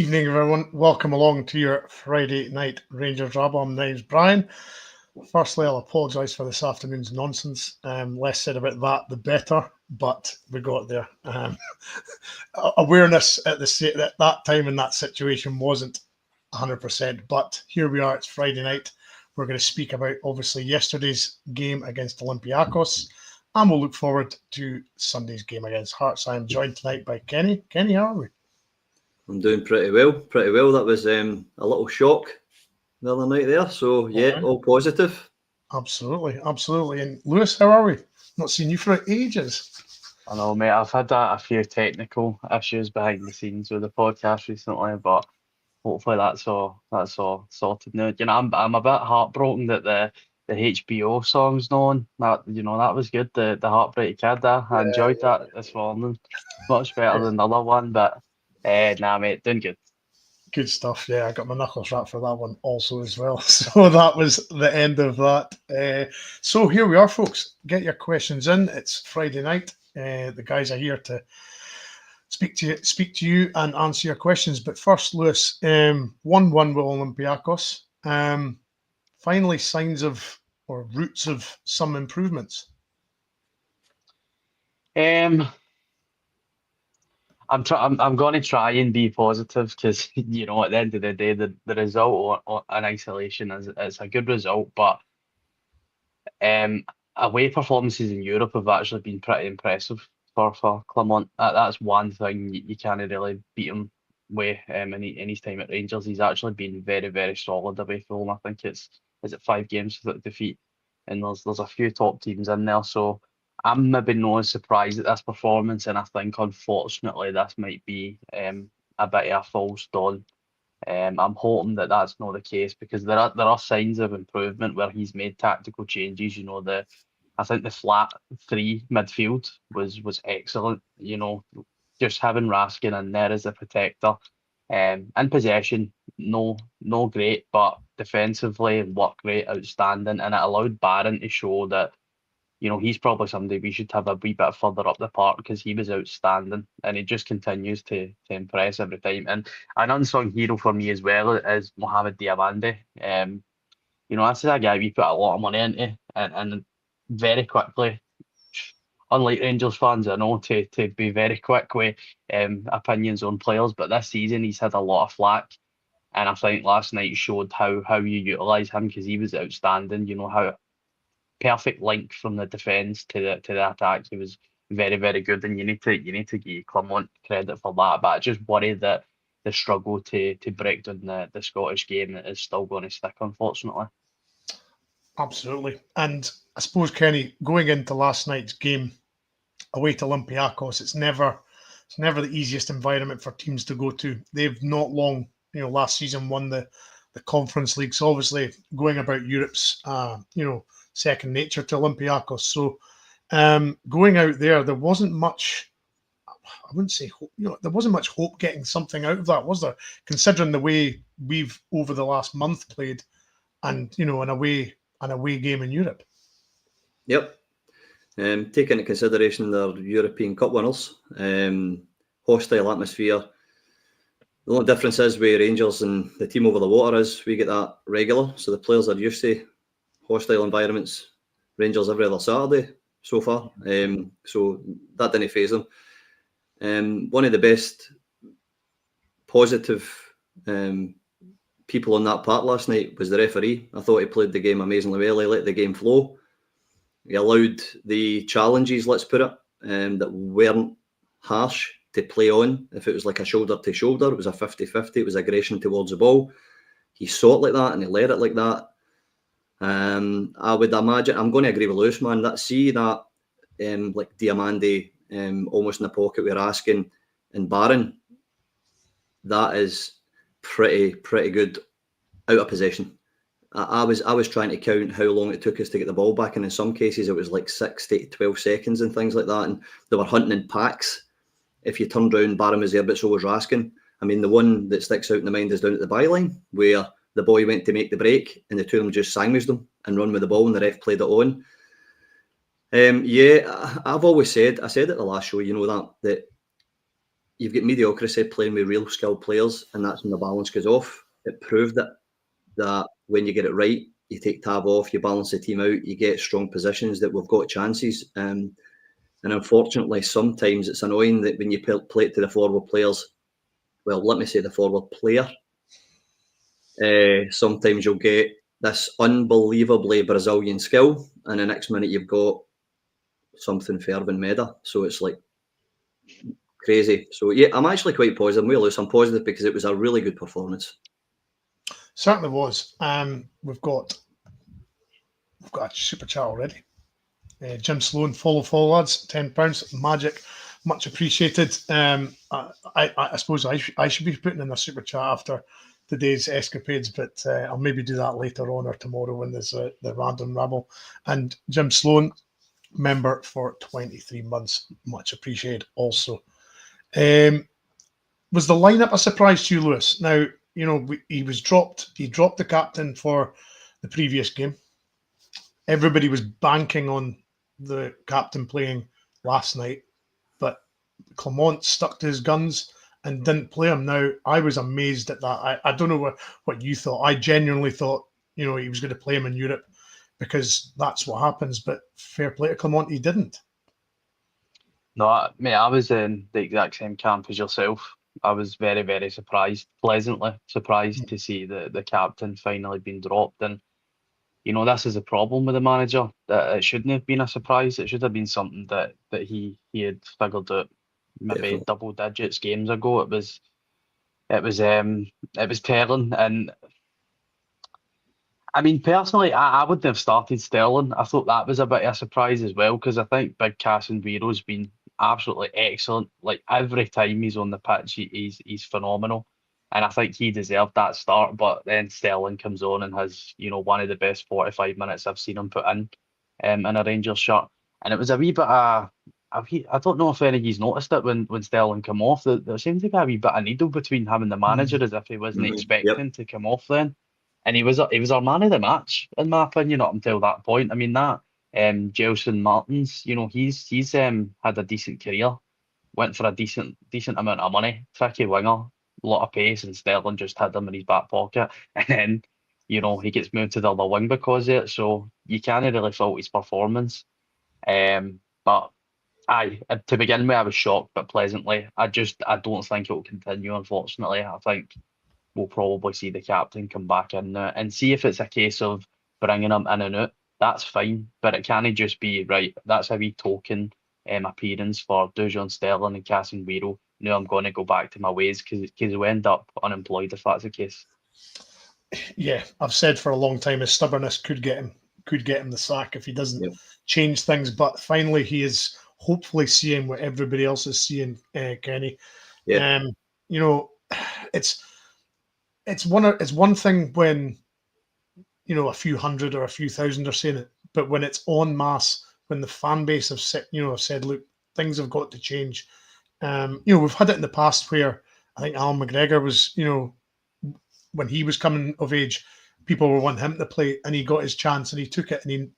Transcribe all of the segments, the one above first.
Evening, everyone. Welcome along to your Friday Night Rabble. My name's Bryan. Firstly, I'll apologise for this afternoon's nonsense. Less said about that, the better, but we got there. Awareness at that time in that situation wasn't 100%, but here we are. It's Friday night. We're going to speak about, obviously, yesterday's game against Olympiacos, and we'll look forward to Sunday's game against Hearts. I am joined tonight by Kenny. Kenny, how are we? I'm doing pretty well. That was a little shock the other night there. So, yeah, all positive. Absolutely. And Lewis, how are we? Not seen you for ages. I know, mate. I've had a few technical issues behind the scenes with the podcast recently, but hopefully that's all sorted now. You know, I'm a bit heartbroken that the HBO song's known. That was good. The Heartbreak Kid. I enjoyed that this morning. Much better than the other one, but nah, mate, doing good. Good stuff. Yeah, I got my knuckles wrapped for that one also as well. So that was the end of that. So here we are, folks. Get your questions in. It's Friday night. The guys are here to speak to you and answer your questions. But first, Lewis, 1-1 with Olympiacos. Finally, signs of or roots of some improvements. I'm going to try and be positive because at the end of the day, the result in isolation is a good result, but away performances in Europe have actually been pretty impressive for Clermont. That's one thing you can't really beat him with. In his time at Rangers, he's actually been very, very solid away from home. I think is it 5 games without defeat, and there's a few top teams in there, so I'm maybe not as surprised at this performance, and I think unfortunately this might be a bit of a false dawn. I'm hoping that that's not the case because there are signs of improvement where he's made tactical changes. I think the flat 3 midfield was excellent. Just having Raskin in there as a protector, in possession, no great, but defensively worked great, outstanding, and it allowed Barron to show that. He's probably somebody we should have a wee bit further up the park because he was outstanding and he just continues to impress every time. And an unsung hero for me as well is Mohamed Diabande. This is a guy we put a lot of money into and very quickly, unlike Rangers fans, I know to be very quick with opinions on players, but this season he's had a lot of flack. And I think last night showed how you utilise him because he was outstanding. How perfect link from the defence to the attack. He was very, very good, and you need to give Clermont credit for that. But I just worry that the struggle to break down the Scottish game is still going to stick, unfortunately. Absolutely, and I suppose, Kenny, going into last night's game away to Olympiacos, it's never the easiest environment for teams to go to. They've not long, last season won the Conference League, so obviously going about Europe's, second nature to Olympiacos. So going out there wasn't much, I wouldn't say hope, there wasn't much hope getting something out of that, was there? Considering the way we've over the last month played and, an away game in Europe. Yep. Take into consideration their European Cup winners, hostile atmosphere. The only difference is with Rangers and the team over the water is we get that regular, so the players are used to hostile environments. Rangers every other Saturday so far, so that didn't faze them. One of the best positive people on that part last night was the referee. I thought he played the game amazingly well. He let the game flow. He allowed the challenges, let's put it, that weren't harsh to play on. If it was like a shoulder to shoulder, it was a 50-50. It was aggression towards the ball. He saw it like that and he led it like that. I would imagine, I'm going to agree with Lewis, man, like Diamande almost in the pocket with Raskin and Barron, that is pretty good out of possession. I was trying to count how long it took us to get the ball back, and in some cases it was like 6 to 12 seconds and things like that, and they were hunting in packs. If you turned round, Barron was there, but so was Raskin. I mean, the one that sticks out in the mind is down at the byline where the boy went to make the break and the two of them just sandwiched them and run with the ball and the ref played it on. I've always said, I said at the last show, that you've got mediocrity playing with real skilled players, and that's when the balance goes off. It proved it, that when you get it right, you take tab off, you balance the team out, you get strong positions, that we've got chances. And unfortunately, sometimes it's annoying that when you play it to the forward players, well, let me say the forward player, sometimes you'll get this unbelievably Brazilian skill, and the next minute you've got something Fervin Meda. So it's like crazy. So yeah, I'm actually quite positive. I'm positive because it was a really good performance. Certainly was. We've got a super chat already. Jim Sloan, follow lads, £10, magic, much appreciated. I suppose I should be putting in a super chat after today's escapades, but I'll maybe do that later on or tomorrow when there's the random rabble. And Jim Sloan, member for 23 months, much appreciated also. Was the lineup a surprise to you, Lewis? Now, he dropped the captain for the previous game. Everybody was banking on the captain playing last night, but Clement stuck to his guns and didn't play him. Now, I was amazed at that. I don't know what you thought. I genuinely thought, he was going to play him in Europe because that's what happens, but fair play to Clement, he didn't. No, mate, I was in the exact same camp as yourself. I was very, very surprised, pleasantly surprised to see the captain finally being dropped. And, this is a problem with the manager, that it shouldn't have been a surprise. It should have been something that he had figured out maybe Definitely. double digits games ago. It was telling. And I mean, personally, I wouldn't have started Sterling. I thought that was a bit of a surprise as well, because I think Big Casemiro been absolutely excellent. Like, every time he's on the pitch, he's phenomenal. And I think he deserved that start. But then Sterling comes on and has, one of the best 45 minutes I've seen him put in a Rangers shirt. And it was a wee bit I don't know if any of you's noticed it when Sterling come off. There seemed to be a wee bit of needle between him and the manager, as if he wasn't expecting to come off then. And he was our man of the match, in my opinion, up until that point. I mean, that Gelson Martins, he's had a decent career, went for a decent amount of money, tricky winger, a lot of pace, and Sterling just had him in his back pocket. And then, he gets moved to the other wing because of it. So you can't really fault his performance. But to begin with, I was shocked, but pleasantly. I don't think it will continue, unfortunately. I think we'll probably see the captain come back in now and see if it's a case of bringing him in and out. That's fine, but it can't just be, right, that's a wee token appearance for Dujon, Sterling and Casemiro. Now I'm going to go back to my ways, because he'll end up unemployed if that's the case. Yeah, I've said for a long time his stubbornness could get him the sack if he doesn't change things. But finally, he is hopefully seeing what everybody else is seeing, Kenny. Yeah. It's one thing when a few hundred or a few thousand are saying it, but when it's en masse, when the fan base have said, look, things have got to change. We've had it in the past where I think Alan McGregor was, when he was coming of age, people were wanting him to play, and he got his chance and he took it, and he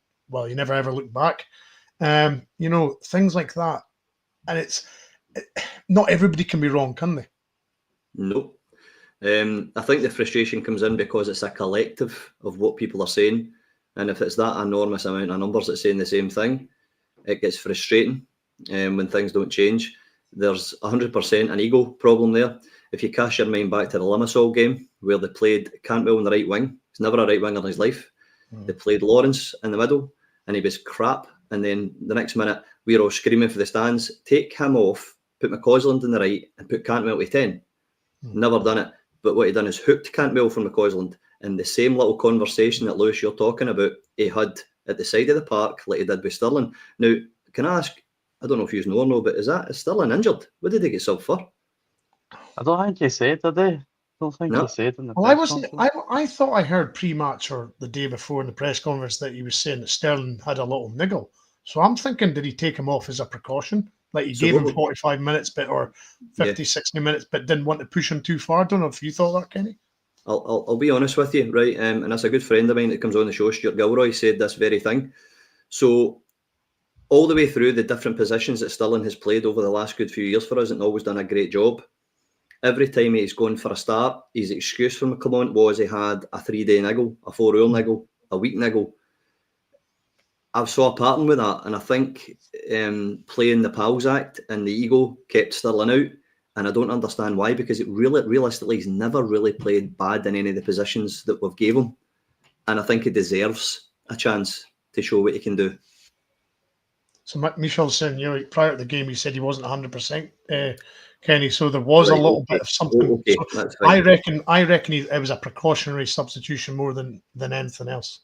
never ever looked back. Things like that, and not everybody can be wrong, can they? No. I think the frustration comes in because it's a collective of what people are saying, and if it's that enormous amount of numbers that's saying the same thing, it gets frustrating when things don't change. There's 100% an ego problem there. If you cast your mind back to the Limassol game where they played Cantwell in the right wing, he's never a right winger in his life. They played Lawrence in the middle and he was crap, and then the next minute we're all screaming for the stands, take him off, put McCausland in the right and put Cantwell to 10. Never done it. But what he done is hooked Cantwell from McCausland, and the same little conversation that, Lewis, you're talking about, he had at the side of the park like he did with Sterling. Now, can I ask, I don't know if you know or no, but is Sterling injured? What did he get subbed for? I don't think he said, did he? I don't think he said in the Well, press conference. I thought I heard pre-match or the day before in the press conference that he was saying that Sterling had a little niggle. So I'm thinking, did he take him off as a precaution? Like he gave him 45 minutes or 50, 60 minutes, but didn't want to push him too far. I don't know if you thought that, Kenny. I'll be honest with you, right? And that's a good friend of mine that comes on the show, Stuart Gilroy, said this very thing. So all the way through the different positions that Stirling has played over the last good few years for us and always done a great job. Every time he's gone for a start, his excuse from Clement was he had a 3-day niggle, a 4-hour niggle, a week niggle. I've saw a pattern with that, and I think playing the Pals Act and the ego kept Stirling out, and I don't understand why, because realistically he's never really played bad in any of the positions that we've gave him, and I think he deserves a chance to show what he can do. So Michel's saying, prior to the game, he said he wasn't 100%, Kenny. So there was a little bit of something. Okay, so that's fine. I reckon it was a precautionary substitution more than anything else.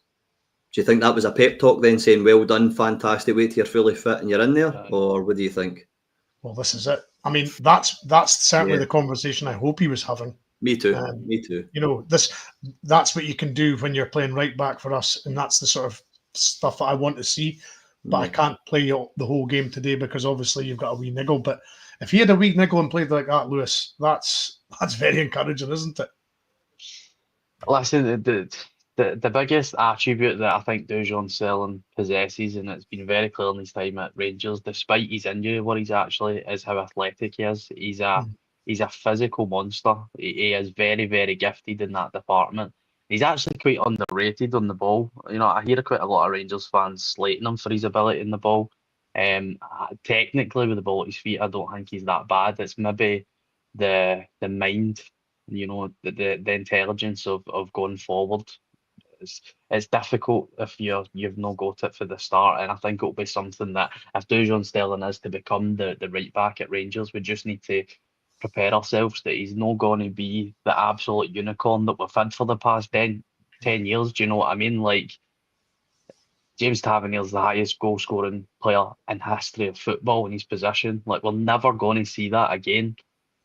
Do you think that was a pep talk then, saying, well done, fantastic, wait till you're fully fit and you're in there? Or what do you think? Well, this is it. I mean, that's certainly the conversation I hope he was having. Me too. Me too. That's what you can do when you're playing right back for us, and that's the sort of stuff that I want to see. But I can't play the whole game today because obviously you've got a wee niggle. But if he had a wee niggle and played like that, Lewis, that's very encouraging, isn't it? Listen, the biggest attribute that I think Dujon Sterling possesses, and it's been very clear in his time at Rangers, despite his injury worries, actually, is how athletic he is. He's a physical monster. He is very, very gifted in that department. He's actually quite underrated on the ball. I hear quite a lot of Rangers fans slating him for his ability in the ball. Technically, with the ball at his feet, I don't think he's that bad. It's maybe the mind, the intelligence of going forward. It's difficult if you've not got it for the start, and I think it'll be something that if Dujon Sterling is to become the right back at Rangers, we just need to prepare ourselves that he's not going to be the absolute unicorn that we've had for the past 10 years. Do you know what I mean? Like, James Tavernier's the highest goal scoring player in history of football in his position. Like, we're never going to see that again,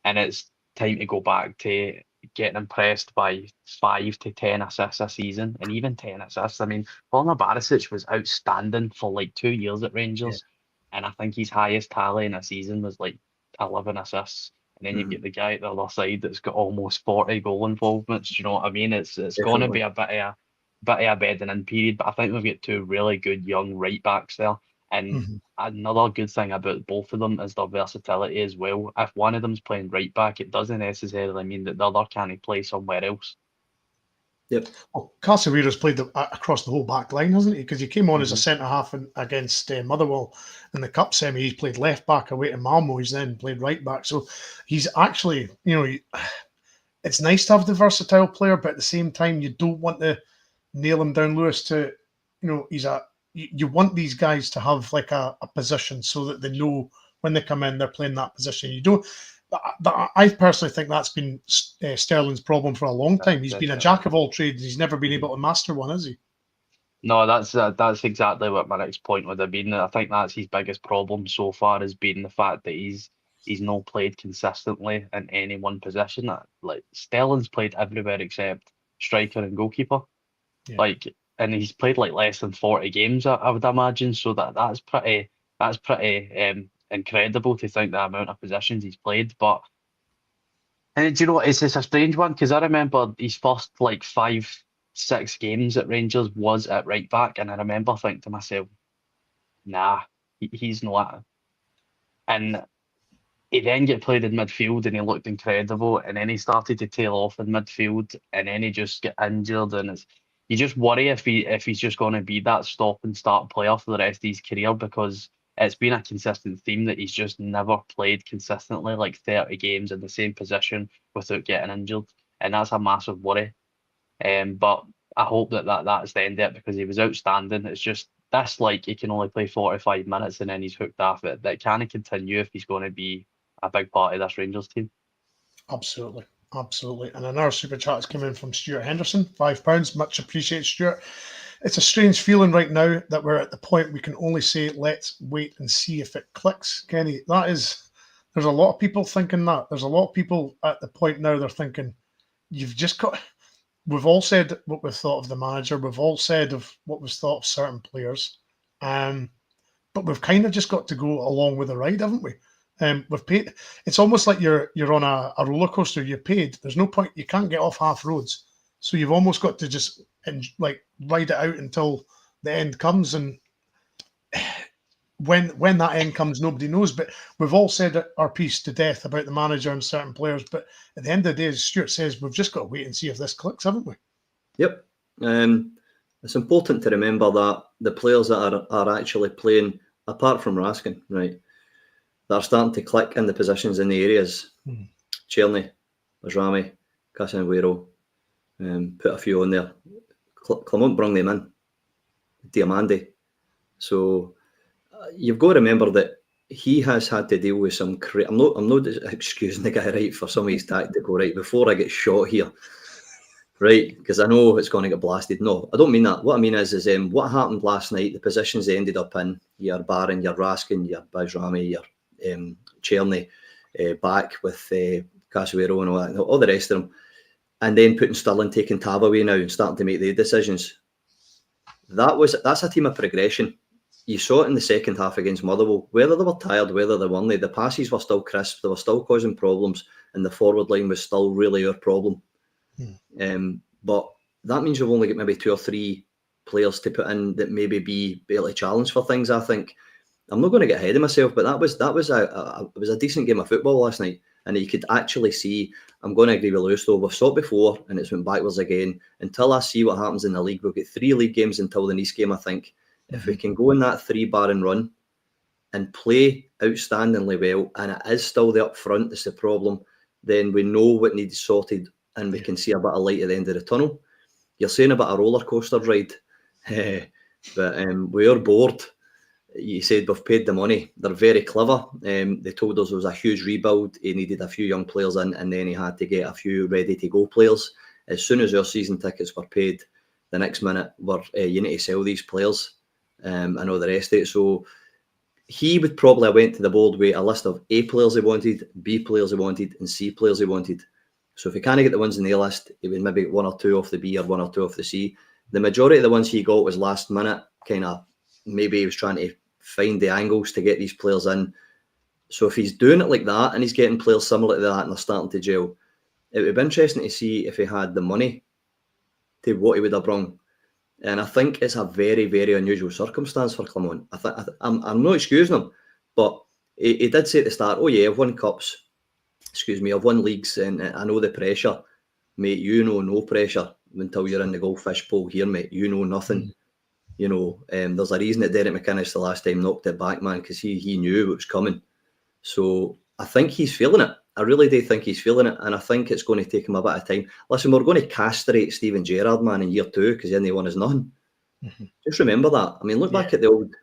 and it's time to go back to getting impressed by 5 to 10 assists a season, and even 10 assists. I mean, Borna Barisic was outstanding for like 2 years at Rangers, and I think his highest tally in a season was like 11 assists. And then you get the guy at the other side that's got almost 40 goal involvements. Do you know what I mean? It's going to be a bit of a bedding in period, but I think we've got 2 really good young right backs there. And another good thing about both of them is their versatility as well. If one of them's playing right back, it doesn't necessarily mean that the other can't play somewhere else. Yep. Well, Casemiro's played across the whole back line, hasn't he? Because he came on as a centre half against Motherwell in the cup semi. He's played left back away to Malmo. He's then played right back. So he's actually, it's nice to have the versatile player, but at the same time, you don't want to nail him down, Lewis. You want these guys to have like a position so that they know when they come in, they're playing that position. You don't. I personally think that's been Sterling's problem for a long time. He's been a jack of all trades. He's never been able to master one, has he? No, that's exactly what my next point would have been. I think that's his biggest problem so far, has been the fact that he's not played consistently in any one position. Like, Sterling's played everywhere except striker and goalkeeper. Yeah. And he's played like less than 40 games, I would imagine. So that's pretty incredible to think the amount of positions he's played. But do you know what? It's a strange one, because I remember his first like 5-6 games at Rangers was at right back, and I remember thinking to myself, nah, he's not. And he then get played in midfield and he looked incredible, and then he started to tail off in midfield, and then he just get injured, and you just worry if he's just going to be that stop and start player for the rest of his career, because it's been a consistent theme that he's just never played consistently like 30 games in the same position without getting injured, and that's a massive worry. But I hope that's the end of it, because he was outstanding. It's just this, like, he can only play 45 minutes and then he's hooked off it. That can't continue if he's going to be a big part of this Rangers team. Absolutely. And another super chat has come in from Stuart Henderson, £5. Much appreciated, Stuart. It's a strange feeling right now that we're at the point we can only say, let's wait and see if it clicks. Kenny, there's a lot of people thinking that. There's a lot of people at the point now they're thinking, we've all said what we've thought of the manager. We've all said of what was thought of certain players. But we've kind of just got to go along with the ride, haven't we? We've paid. It's almost like you're on a roller coaster. You're paid. There's no point. You can't get off half roads. So you've almost got to just ride it out until the end comes. And when that end comes, nobody knows. But we've all said our piece to death about the manager and certain players. But at the end of the day, as Stuart says, we've just got to wait and see if this clicks, haven't we? Yep. It's important to remember that the players that are actually playing, apart from Raskin, right, that are starting to click in the positions in the areas. Cherny, Bajrami, Casanguero, put a few on there. Clement brought them in. Diamandi. So you've got to remember that he has had to deal with some. I'm not excusing the guy, right, for some of his tactical, right. Before I get shot here, right, because I know it's going to get blasted. No, I don't mean that. What I mean is what happened last night. The positions they ended up in. Your Bryan, your Raskin, your Bajrami, your Cherny, back with Casemiro and all the rest of them, and then putting Sterling, taking Tab away now and starting to make the decisions. That's a team of progression. You saw it in the second half against Motherwell. Whether they were tired, whether they weren't, the passes were still crisp. They were still causing problems, and the forward line was still really our problem. But that means you've only got maybe 2 or 3 players to put in that maybe be able to challenge for things. I think I'm not going to get ahead of myself, but it was a decent game of football last night, and you could actually see. I'm going to agree with Lewis though. We've saw it before, and it's went backwards again. Until I see what happens in the league, we've got 3 league games until the Nice game. I think if we can go in that 3-barren run and play outstandingly well, and it is still the up front that's the problem, then we know what needs sorted, and we can see a bit of light at the end of the tunnel. You're saying about a roller coaster ride, but we are bored. You said we've paid the money. They're very clever. They told us there was a huge rebuild. He needed a few young players in, and then he had to get a few ready-to-go players. As soon as our season tickets were paid, the next minute you need to sell these players and all the rest of it. So he would probably have went to the board with a list of A players he wanted, B players he wanted, and C players he wanted. So if he can't get the ones in the A list, he would maybe get 1 or 2 off the B or 1 or 2 off the C. The majority of the ones he got was last minute, kind of maybe he was trying to find the angles to get these players in. So if he's doing it like that and he's getting players similar to that and they're starting to gel, it would be interesting to see if he had the money to what he would have brought. And I think it's a very, very unusual circumstance for Clement. I'm not excusing him, but he did say at the start, oh yeah, I've won cups, I've won leagues, and I know the pressure. Mate, you know no pressure until you're in the goldfish bowl here, mate. You know nothing. You know, there's a reason that Derek McInnes the last time knocked it back, man, because he knew what was coming. So I think he's feeling it. I really do think he's feeling it, and I think it's going to take him a bit of time. Listen, we're going to castrate Steven Gerrard, man, in year 2 because then they won us nothing. Just remember that. I mean, look back at the old,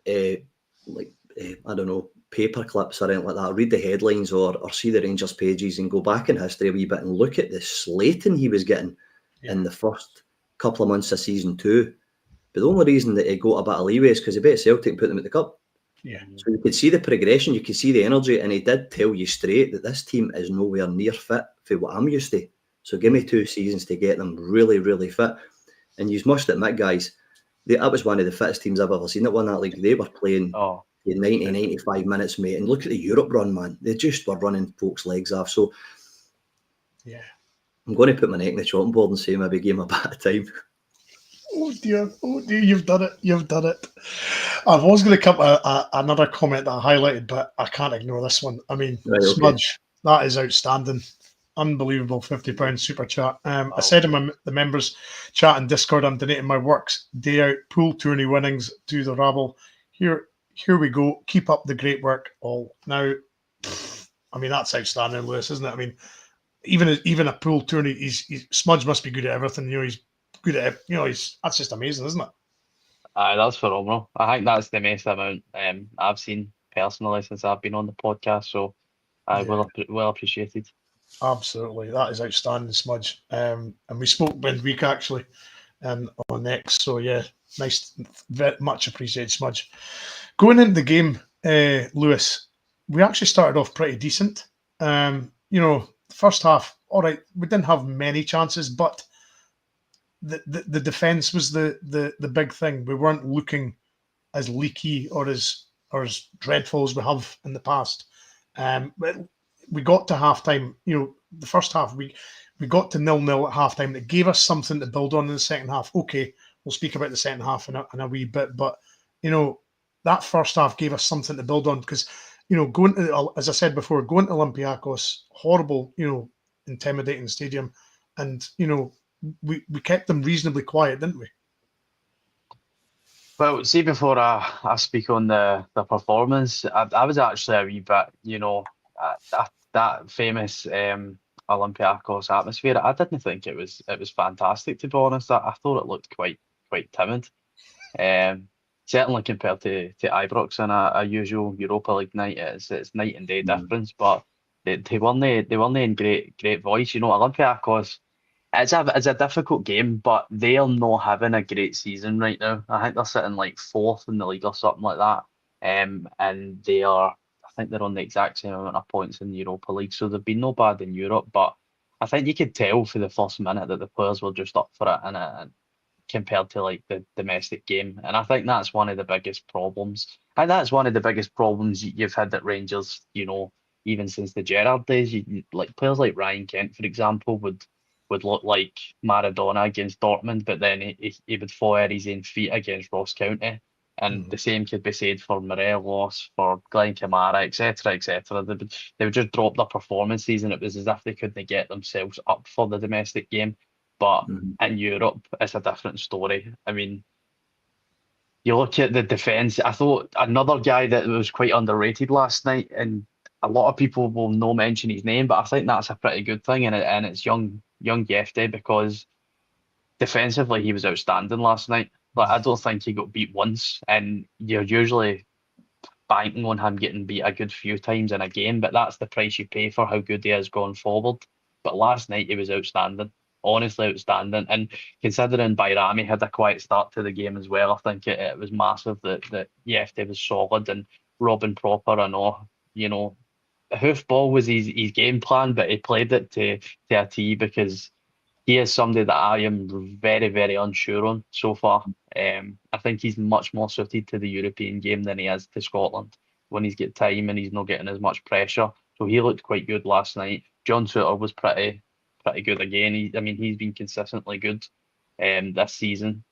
I don't know, paper clips or anything like that. Read the headlines or see the Rangers pages and go back in history a wee bit and look at the slating he was getting in the first couple of months of season 2. But the only reason that he got a bit of leeway is because he beat Celtic and put them at the cup. So you could see the progression, you could see the energy, and he did tell you straight that this team is nowhere near fit for what I'm used to. So give me 2 seasons to get them really, really fit. And you must admit, guys, that was one of the fittest teams I've ever seen that won that league. They were playing 90, 95 minutes, mate. And look at the Europe run, man. They just were running folks' legs off. So I'm going to put my neck in the chopping board and say maybe give him a bit of time. Oh dear, you've done it. I was going to come another comment that I highlighted, but I can't ignore this one. I mean, Smudge, that is outstanding. Unbelievable £50 super chat. I said in the members chat and Discord, I'm donating my works day out, pool tourney winnings to the rabble. Here we go. Keep up the great work all. Now, I mean, that's outstanding, Lewis, isn't it? I mean, even a pool tourney, Smudge must be good at everything. You know, he's good at, that's just amazing, isn't it? That's phenomenal. I think that's the most amount I've seen personally since I've been on the podcast. So well appreciated. Absolutely, that is outstanding, Smudge. And we spoke midweek actually, on X. So yeah, nice, very much appreciated, Smudge. Going into the game, Lewis, we actually started off pretty decent. First half, all right, we didn't have many chances, but the defense was the big thing. We weren't looking as leaky or as dreadful as we have in the past. But we got to halftime. The first half we got to 0-0 at halftime. It gave us something to build on in the second half. Okay, we'll speak about the second half in a wee bit, but that first half gave us something to build on because, going to, as I said before, going to Olympiacos, horrible, intimidating stadium, and we kept them reasonably quiet, didn't we? Well, see, before I speak on the performance, I was actually a wee bit, that famous Olympiacos atmosphere. I didn't think it was fantastic, to be honest. I thought it looked quite timid. Certainly compared to Ibrox and a usual Europa League night, it's night and day difference. But they weren't in great voice. Olympiacos. It's a difficult game, but they are not having a great season right now. I think they're sitting like fourth in the league or something like that. And I think they're on the exact same amount of points in the Europa League, so they've been no bad in Europe. But I think you could tell for the first minute that the players were just up for it, and compared to like the domestic game, and I think that's one of the biggest problems. And that's one of the biggest problems you've had at Rangers. Even since the Gerrard days, like players like Ryan Kent, for example, would look like Maradona against Dortmund, but then he would fall at his own feet against Ross County. And the same could be said for Morelos, for Glenn Kamara, etc., etc. They would just drop their performances, and it was as if they couldn't get themselves up for the domestic game. But in Europe, it's a different story. I mean, you look at the defence. I thought another guy that was quite underrated last night, and a lot of people will not mention his name, but I think that's a pretty good thing, and it's young Yefte, because defensively he was outstanding last night. Like, I don't think he got beat once, and you're usually banking on him getting beat a good few times in a game, but that's the price you pay for how good he is going forward. But last night he was outstanding, honestly outstanding. And considering Bajrami had a quiet start to the game as well, I think it was massive that Yefte was solid, and Robin Proper, I know, hoofball was his game plan, but he played it to a T, because he is somebody that I am very, very unsure on so far. I think he's much more suited to the European game than he is to Scotland when he's got time and he's not getting as much pressure. So he looked quite good last night. John Souttar was pretty good again. He's been consistently good this season,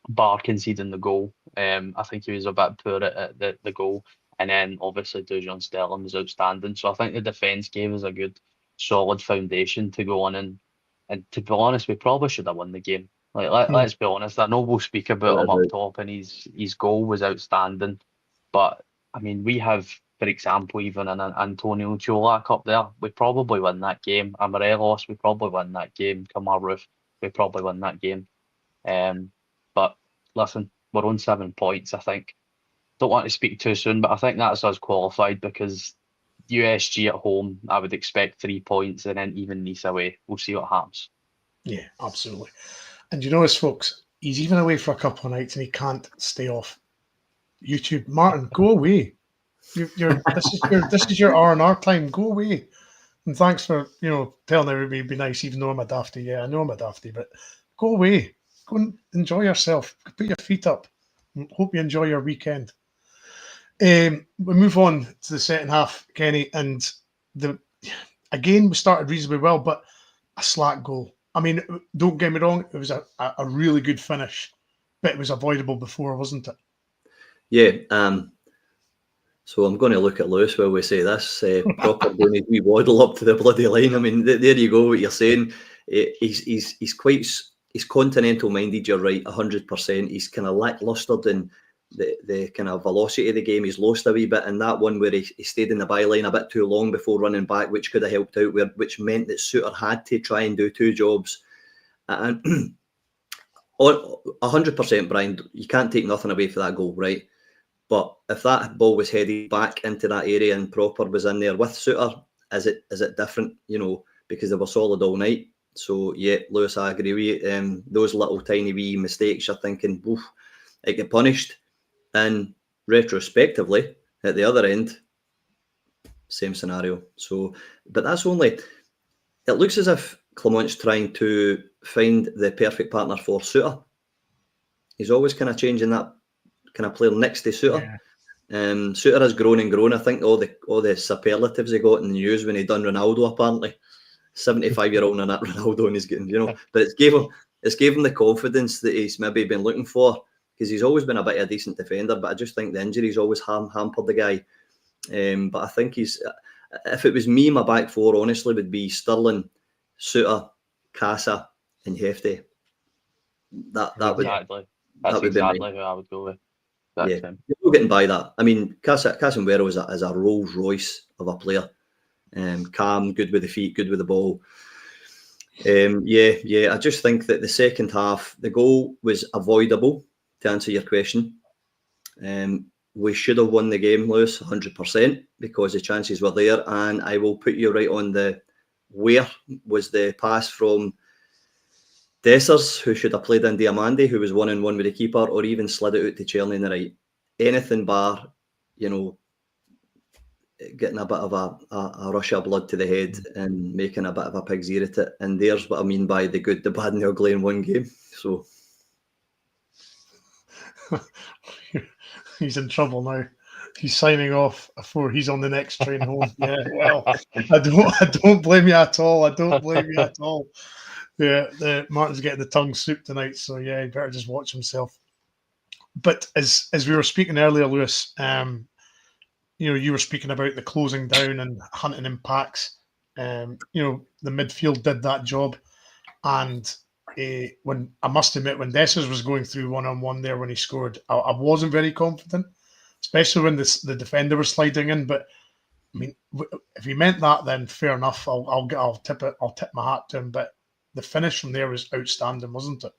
bar conceding the goal. I think he was a bit poor at the goal. And then obviously Dujon Sterling was outstanding. So I think the defence gave us a good, solid foundation to go on. And to be honest, we probably should have won the game. Let's be honest. I know we'll speak about him up top, and his goal was outstanding. But I mean, we have, for example, even an Antonio Ciolak up there. We probably win that game. A Morelos, we probably win that game. Kamaru, we probably win that game. But listen, we're on 7 points, I think. Don't want to speak too soon, but I think that's us qualified, because USG at home, I would expect 3 points, and then even Nice away. We'll see what happens. Yeah, absolutely. And you know this, folks, he's even away for a couple of nights and he can't stay off YouTube. Martin, go away. This is your R&R time. Go away. And thanks for telling everybody to be nice, even though I'm a dafty. Yeah, I know I'm a dafty, but go away. Go and enjoy yourself. Put your feet up. Hope you enjoy your weekend. We move on to the second half, Kenny, and again we started reasonably well, but a slack goal. I mean, don't get me wrong, it was a really good finish, but it was avoidable before, wasn't it? Yeah. So I'm going to look at Lewis while we say this. Proper doing his wee waddle up to the bloody line. I mean, there you go. What you're saying. He's continental minded. You're right, 100%. He's kind of lacklustre in the kind of velocity of the game. He's lost a wee bit in that one where he stayed in the byline a bit too long before running back, which could have helped out, which meant that Souttar had to try and do two jobs. And 100%, Brian, you can't take nothing away for that goal, right? But if that ball was headed back into that area and Proper was in there with Souttar, is it different? Because they were solid all night. So yeah, Lewis, I agree with you. Those little tiny wee mistakes, you're thinking, oof, it get punished. And retrospectively, at the other end, same scenario. So, but that's only. It looks as if Clement's trying to find the perfect partner for Souttar. He's always kind of changing that kind of player next to Souttar. Yeah. Souttar has grown and grown. I think all the superlatives he got in the news when he done Ronaldo, apparently 75-year-old and that Ronaldo, and he's getting, but it's gave him the confidence that he's maybe been looking for, because he's always been a bit of a decent defender, but I just think the injuries always hampered the guy. But I think if it was me, my back four honestly would be Sterling, Suter, Casa, and Hefty. That would exactly. That's exactly who I would go with. Yeah, you're getting by that. I mean, Casemiro is a Rolls Royce of a player. Calm, good with the feet, good with the ball. I just think that the second half, the goal was avoidable, to answer your question. We should have won the game, Lewis, 100%, because the chances were there. And I will put you right on where was the pass from Dessers, who should have played in Diamandi, who was 1-on-1 with the keeper, or even slid it out to Czerny on the right. Anything bar, getting a bit of a rush of blood to the head and making a bit of a pig's ear at it. And there's what I mean by the good, the bad, and the ugly in one game. So he's in trouble now. He's signing off before he's on the next train home. Yeah, well, I don't blame you at all. I don't blame you at all. Yeah, Martin's getting the tongue soup tonight, so yeah, he better just watch himself. But as we were speaking earlier, Lewis, you were speaking about the closing down and hunting in packs. The midfield did that job, and when I must admit, when Dessers was going through 1-on-1 there when he scored, I wasn't very confident, especially when the defender was sliding in. But I mean, if he meant that, then fair enough. I'll tip my hat to him. But the finish from there was outstanding, wasn't it?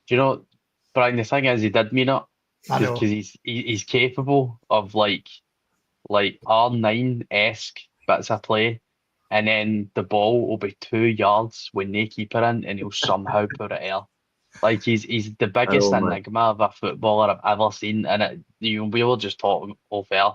Do you know, Bryan, the thing is, he did mean it. I know. Because he's capable of like R9-esque bits of play, and then the ball will be 2 yards with no keeper in, and he'll somehow put it air. Like he's the biggest enigma of a footballer I've ever seen, and we were just talking off air.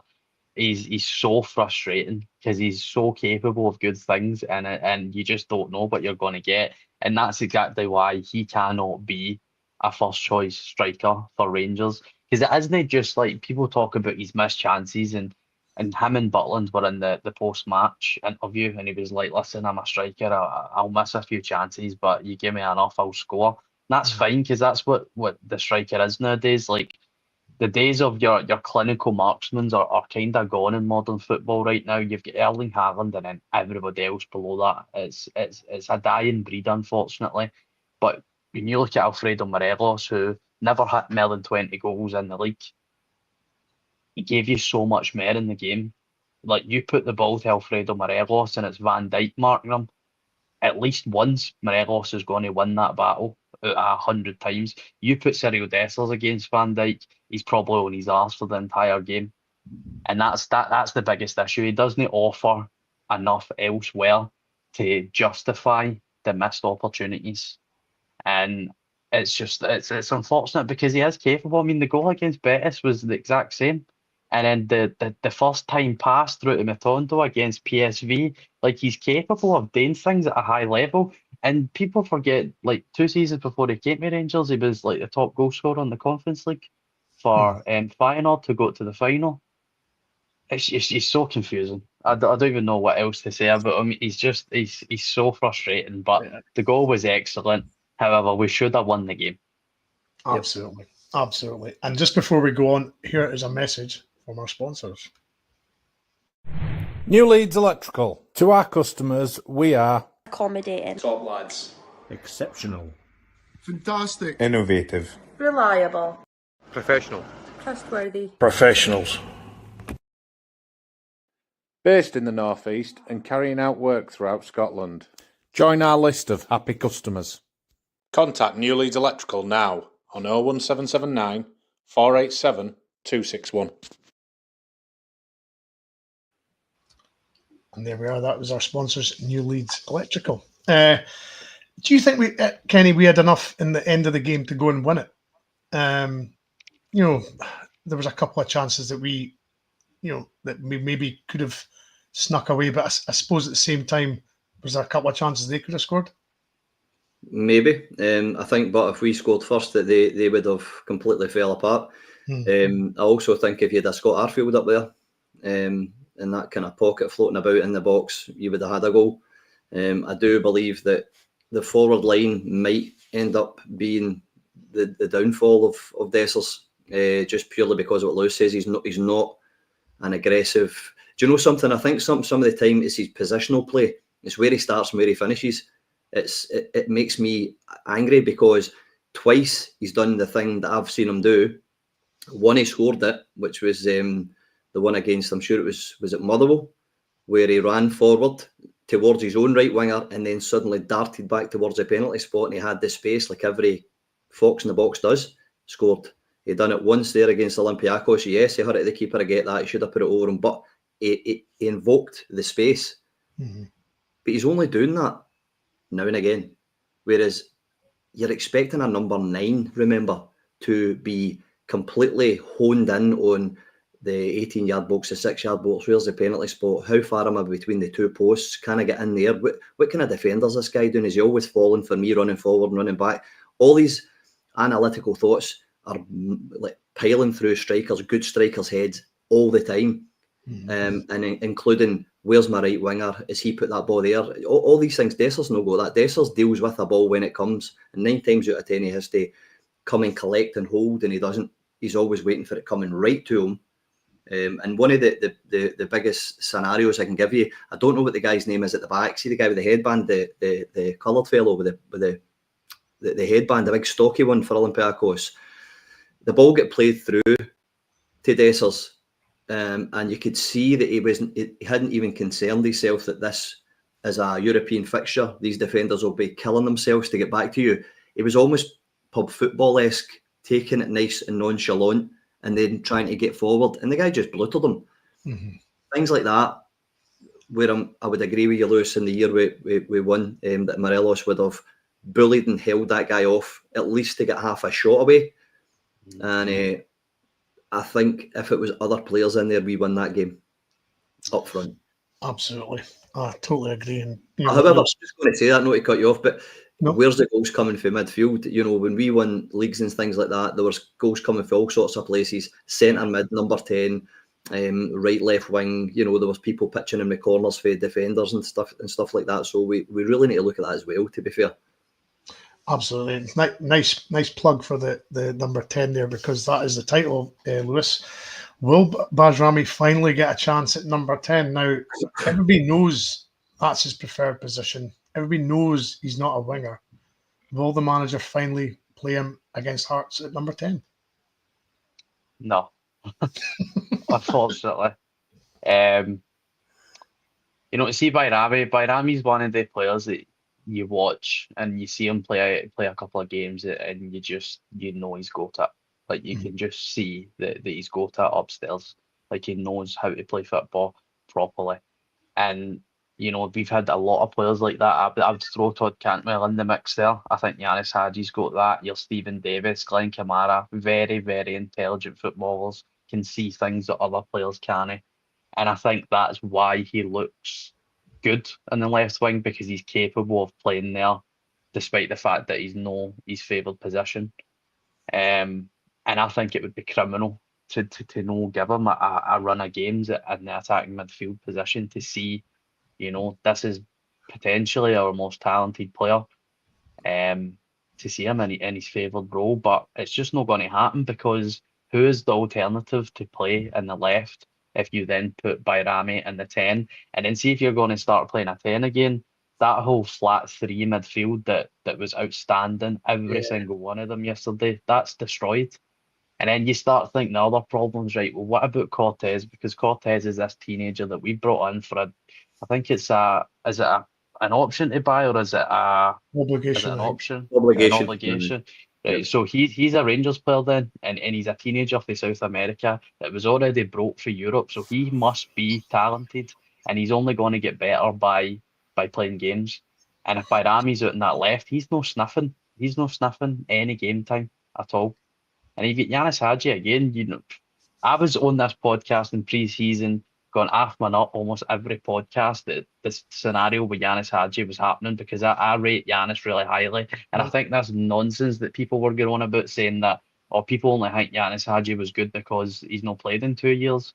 He's so frustrating because he's so capable of good things, and you just don't know what you're going to get, and that's exactly why he cannot be a first choice striker for Rangers, because it isn't just like people talk about his missed chances, and him and Butland were in the post match interview, and he was like, "Listen, I'm a striker. I'll miss a few chances, but you give me enough, I'll score." And that's fine, because that's what the striker is nowadays. Like, the days of your clinical marksmen are kind of gone in modern football right now. You've got Erling Haaland and then everybody else below that. It's a dying breed, unfortunately. But when you look at Alfredo Morelos, who never hit more than 20 goals in the league, he gave you so much more in the game. Like, you put the ball to Alfredo Morelos and it's Van Dijk marking him, at least once Morelos is going to win that battle out of 100 times. You put Cyril Dessers against Van Dijk, he's probably on his arse for the entire game. And that's the biggest issue. He doesn't offer enough elsewhere to justify the missed opportunities. And it's unfortunate, because he is capable. I mean, the goal against Betis was the exact same. And then the first time pass through to Matondo against PSV, like, he's capable of doing things at a high level. And people forget, like, 2 seasons before he came to Rangers, he was like the top goal scorer in the Conference League for Feyenoord to go to the final. It's so confusing. I don't even know what else to say about him. He's so frustrating. But the goal was excellent. However, we should have won the game. Absolutely. Absolutely. And just before we go on, here is a message from our sponsors. New Leeds Electrical. To our customers, we are accommodating, top lads, exceptional, fantastic, innovative, reliable, professional, trustworthy, professionals. based in the North East and carrying out work throughout Scotland. Join our list of happy customers. Contact New Leeds Electrical now on 01779 487 261. And there we are. That was our sponsors, New Leeds Electrical. Do you think Kenny, we had enough in the end of the game to go and win it? There was a couple of chances that we maybe could have snuck away, but I suppose at the same time, was there a couple of chances they could have scored? Maybe. I think, but if we scored first, that they would have completely fell apart. I also think if you had a Scott Arfield up there, in that kind of pocket floating about in the box, you would have had a goal. I do believe that the forward line might end up being the downfall of Dessers, just purely because of what Lewis says. He's not an aggressive. Do you know something? I think some of the time it's his positional play. It's where he starts and where he finishes. It makes me angry because twice he's done the thing that I've seen him do. One, he scored it, which was the one against, I'm sure it was it Motherwell, where he ran forward towards his own right winger and then suddenly darted back towards the penalty spot, and he had the space like every fox in the box does. Scored. He done it once there against Olympiacos. Yes, he hurt it the keeper. I get that. He should have put it over him, but he invoked the space. Mm-hmm. But he's only doing that now and again. Whereas you're expecting a number 9, remember, to be completely honed in on the 18-yard box, the 6-yard box. Where's the penalty spot? How far am I between the two posts? Can I get in there? What kind of defenders this guy doing? Is he always falling for me, running forward and running back? All these analytical thoughts are like piling through good strikers' heads all the time. And including, where's my right winger? Is he put that ball there? All these things. Dessers no go that. Dessers deals with a ball when it comes, and 9 times out of 10 he has to come and collect and hold, and he doesn't. He's always waiting for it coming right to him. And one of the biggest scenarios I can give you, I don't know what the guy's name is at the back. See the guy with the headband, the coloured fellow with the headband, the big stocky one for Olympiacos. The ball get played through to Dessers. And you could see that he hadn't even concerned himself that this is a European fixture. These defenders will be killing themselves to get back to you. It was almost pub football-esque, taking it nice and nonchalant, and then trying to get forward. And the guy just bluttered him. Mm-hmm. Things like that, where I would agree with you, Lewis, in the year we won, that Morelos would have bullied and held that guy off, at least to get half a shot away. And I think if it was other players in there, we won that game up front. Absolutely. I totally agree. And however, I was just going to say that, not to cut you off, but where's the goals coming from midfield? You know, when we won leagues and things like that, there was goals coming from all sorts of places. Centre mid, number 10, right, left wing. You know, there was people pitching in the corners for defenders and stuff like that. So we really need to look at that as well, to be fair. Absolutely. Nice plug for the number 10 there, because that is the title, Lewis. Will Bajrami finally get a chance at number 10? Now, everybody knows that's his preferred position. Everybody knows he's not a winger. Will the manager finally play him against Hearts at number 10? No, unfortunately. To see Bajrami's one of the players that you watch and you see him play a couple of games and you know he's got it. Like you can just see that he's got it upstairs. Like he knows how to play football properly. And we've had a lot of players like that. I would throw Todd Cantwell in the mix there. I think Yanis Hadji's got that. Your Stephen Davis, Glenn Kamara, very, very intelligent footballers, can see things that other players can't. And I think that's why he looks good in the left wing, because he's capable of playing there, despite the fact that he's not his favoured position. And I think it would be criminal to no give him a run of games in the attacking midfield position to see, this is potentially our most talented player, to see him in his favoured role. But it's just not going to happen, because who is the alternative to play in the left if you then put Bajrami in the 10? And then see if you're going to start playing a 10 again, that whole flat 3 midfield that was outstanding, every single one of them yesterday, that's destroyed. And then you start thinking the other problems, right? Well, what about Cortez? Because Cortez is this teenager that we brought in for I think it's an option to buy, or is it obligation? Is it an option? Obligation. An obligation. Right, so he's a Rangers player then, and he's a teenager for South America that was already broke for Europe, so he must be talented, and he's only going to get better by playing games. And if Bajrami's out in that left, he's no sniffing any game time at all. And you get Yanis Hadji again. I was on this podcast in pre-season going off my nut almost every podcast that this scenario with Yanis Hadji was happening, because I rate Yanis really highly. And I think that's nonsense that people were going on about, saying that, people only think Yanis Hadji was good because he's not played in 2 years.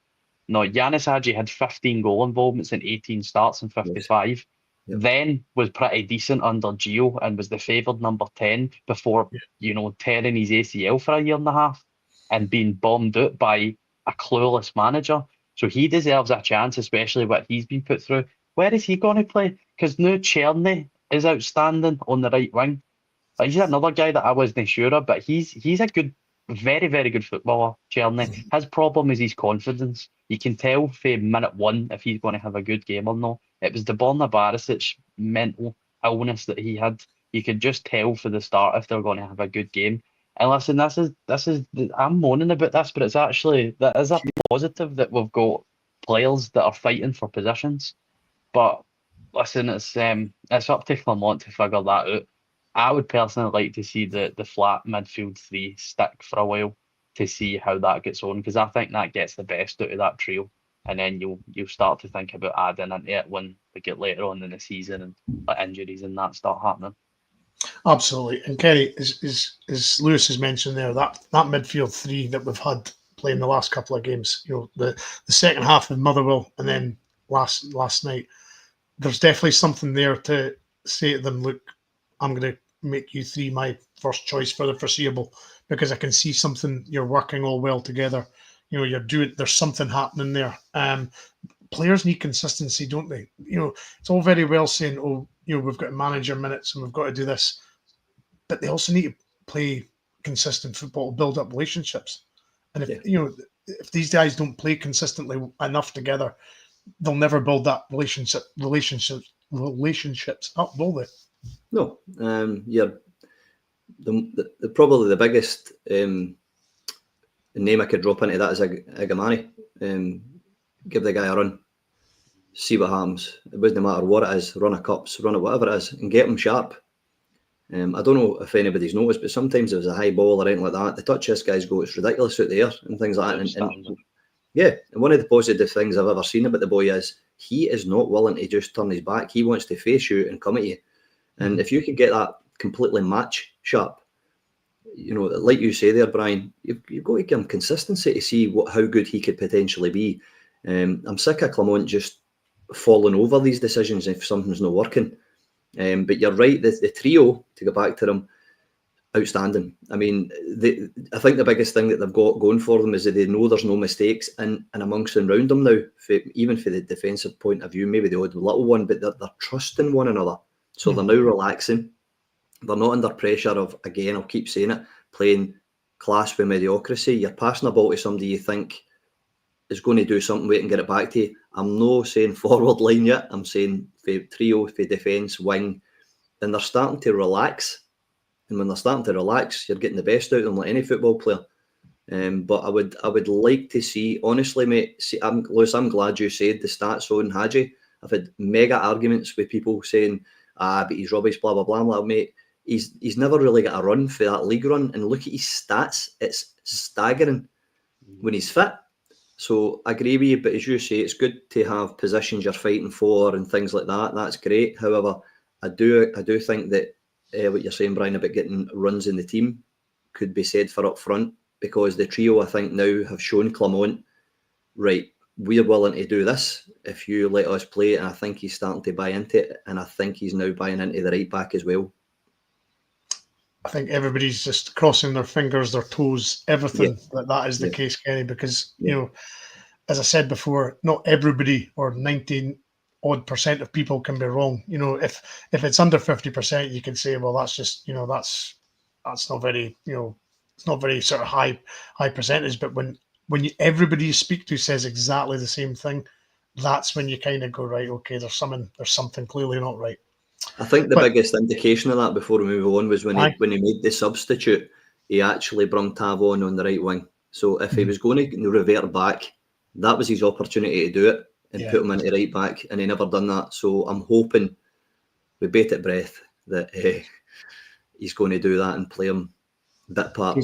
No, Yanis Hadji had 15 goal involvements in 18 starts and 55. then was pretty decent under Gio and was the favoured number 10 before, tearing his ACL for a year and a half and being bombed out by a clueless manager. So he deserves a chance, especially what he's been put through. Where is he going to play? Because now Czerny is outstanding on the right wing. He's another guy that I wasn't sure of, but he's a good, very, very good footballer, Czerny. His problem is his confidence. You can tell from minute one if he's going to have a good game or not. It was the Borna Barisic mental illness that he had. You could just tell for the start if they're going to have a good game. And listen, I'm moaning about this, but that is a positive that we've got players that are fighting for positions. But listen, it's up to Clermont to figure that out. I would personally like to see the flat midfield three stick for a while to see how that gets on, because I think that gets the best out of that trio, and then you'll start to think about adding into it when we get later on in the season and injuries and that start happening. Absolutely. And Kerry, as Lewis has mentioned there, that midfield three that we've had playing the last couple of games, the second half of Motherwell and then last night, there's definitely something there to say to them, look, I'm going to make you three my first choice for the foreseeable, because I can see something, you're working all well together. There's something happening there. Players need consistency, don't they? It's all very well saying, we've got to manage our minutes and we've got to do this, but they also need to play consistent football, build up relationships. And if these guys don't play consistently enough together, they'll never build that relationships up, will they? No, probably the biggest name I could drop into that is Agamani. Give the guy a run, see what happens. It doesn't matter what it is, run a cups, run it, whatever it is, and get him sharp. I don't know if anybody's noticed, but sometimes if it's a high ball or anything like that, the touch this guy's go, it's ridiculous out there and things like that. And one of the positive things I've ever seen about the boy is he is not willing to just turn his back. He wants to face you and come at you. And if you could get that completely match sharp, like you say there, Brian, you've got to give him consistency to see how good he could potentially be. I'm sick of Clermont just falling over these decisions if something's not working. But you're right, the trio, to go back to them, outstanding. I mean, I think the biggest thing that they've got going for them is that they know there's no mistakes and amongst and around them now, even for the defensive point of view, maybe the odd little one, but they're trusting one another. So they're now relaxing. They're not under pressure of, again, I'll keep saying it, playing class with mediocrity. You're passing a ball to somebody you think is going to do something, wait and get it back to you. I'm not saying forward line yet. I'm saying for trio, for defence, wing. And they're starting to relax. And when they're starting to relax, you're getting the best out of them like any football player. But I would like to see, honestly, mate, Lewis, I'm glad you said the stats on Hadji. I've had mega arguments with people saying, but he's rubbish, blah, blah, blah. I'm like, mate, he's never really got a run for that league run. And look at his stats. It's staggering when he's fit. So I agree with you, but as you say, it's good to have positions you're fighting for and things like that. That's great. However, I do think that what you're saying, Brian, about getting runs in the team could be said for up front, because the trio, I think, now have shown Clermont, right, we're willing to do this if you let us play. And I think he's starting to buy into it. And I think he's now buying into the right back as well. I think everybody's just crossing their fingers, their toes, everything that is the case, Kenny, because, as I said before, not everybody or 90% of people can be wrong. If it's under 50%, you can say, well, that's just, that's not very, it's not very sort of high percentage. But when everybody you speak to says exactly the same thing, that's when you kind of go, right, okay, there's something clearly not right. I think the biggest indication of that before we move on was when he made the substitute, he actually brung Tav on the right wing. So if he was going to revert back, that was his opportunity to do it and put him into right back, and he never done that. So I'm hoping with bated breath that he's going to do that and play him that part.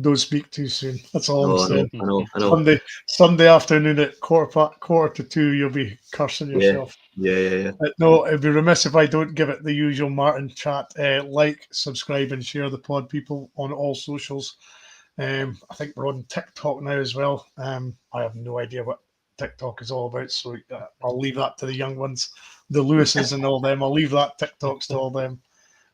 Don't speak too soon. That's all I'm saying. I know. Sunday afternoon at quarter to 2, you'll be cursing yourself. Yeah. No, it'd be remiss if I don't give it the usual Martin chat. Like, subscribe, and share the pod, people, on all socials. I think we're on TikTok now as well. I have no idea what TikTok is all about, so I'll leave that to the young ones. the Lewises and all them. I'll leave that TikToks to all them.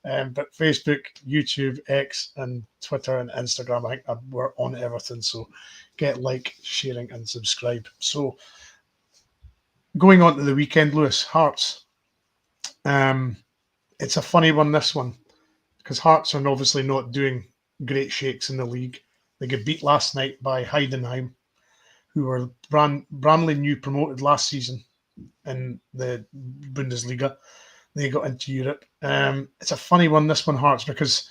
But Facebook, YouTube, X, and Twitter and Instagram, I think we're on everything. So get like, sharing, and subscribe. So going on to the weekend, Lewis, Hearts. It's a funny one, this one, because Hearts are obviously not doing great shakes in the league. They get beat last night by Heidenheim, who were Bramley new promoted last season in the Bundesliga. They got into Europe. It's a funny one, this one, Hearts, because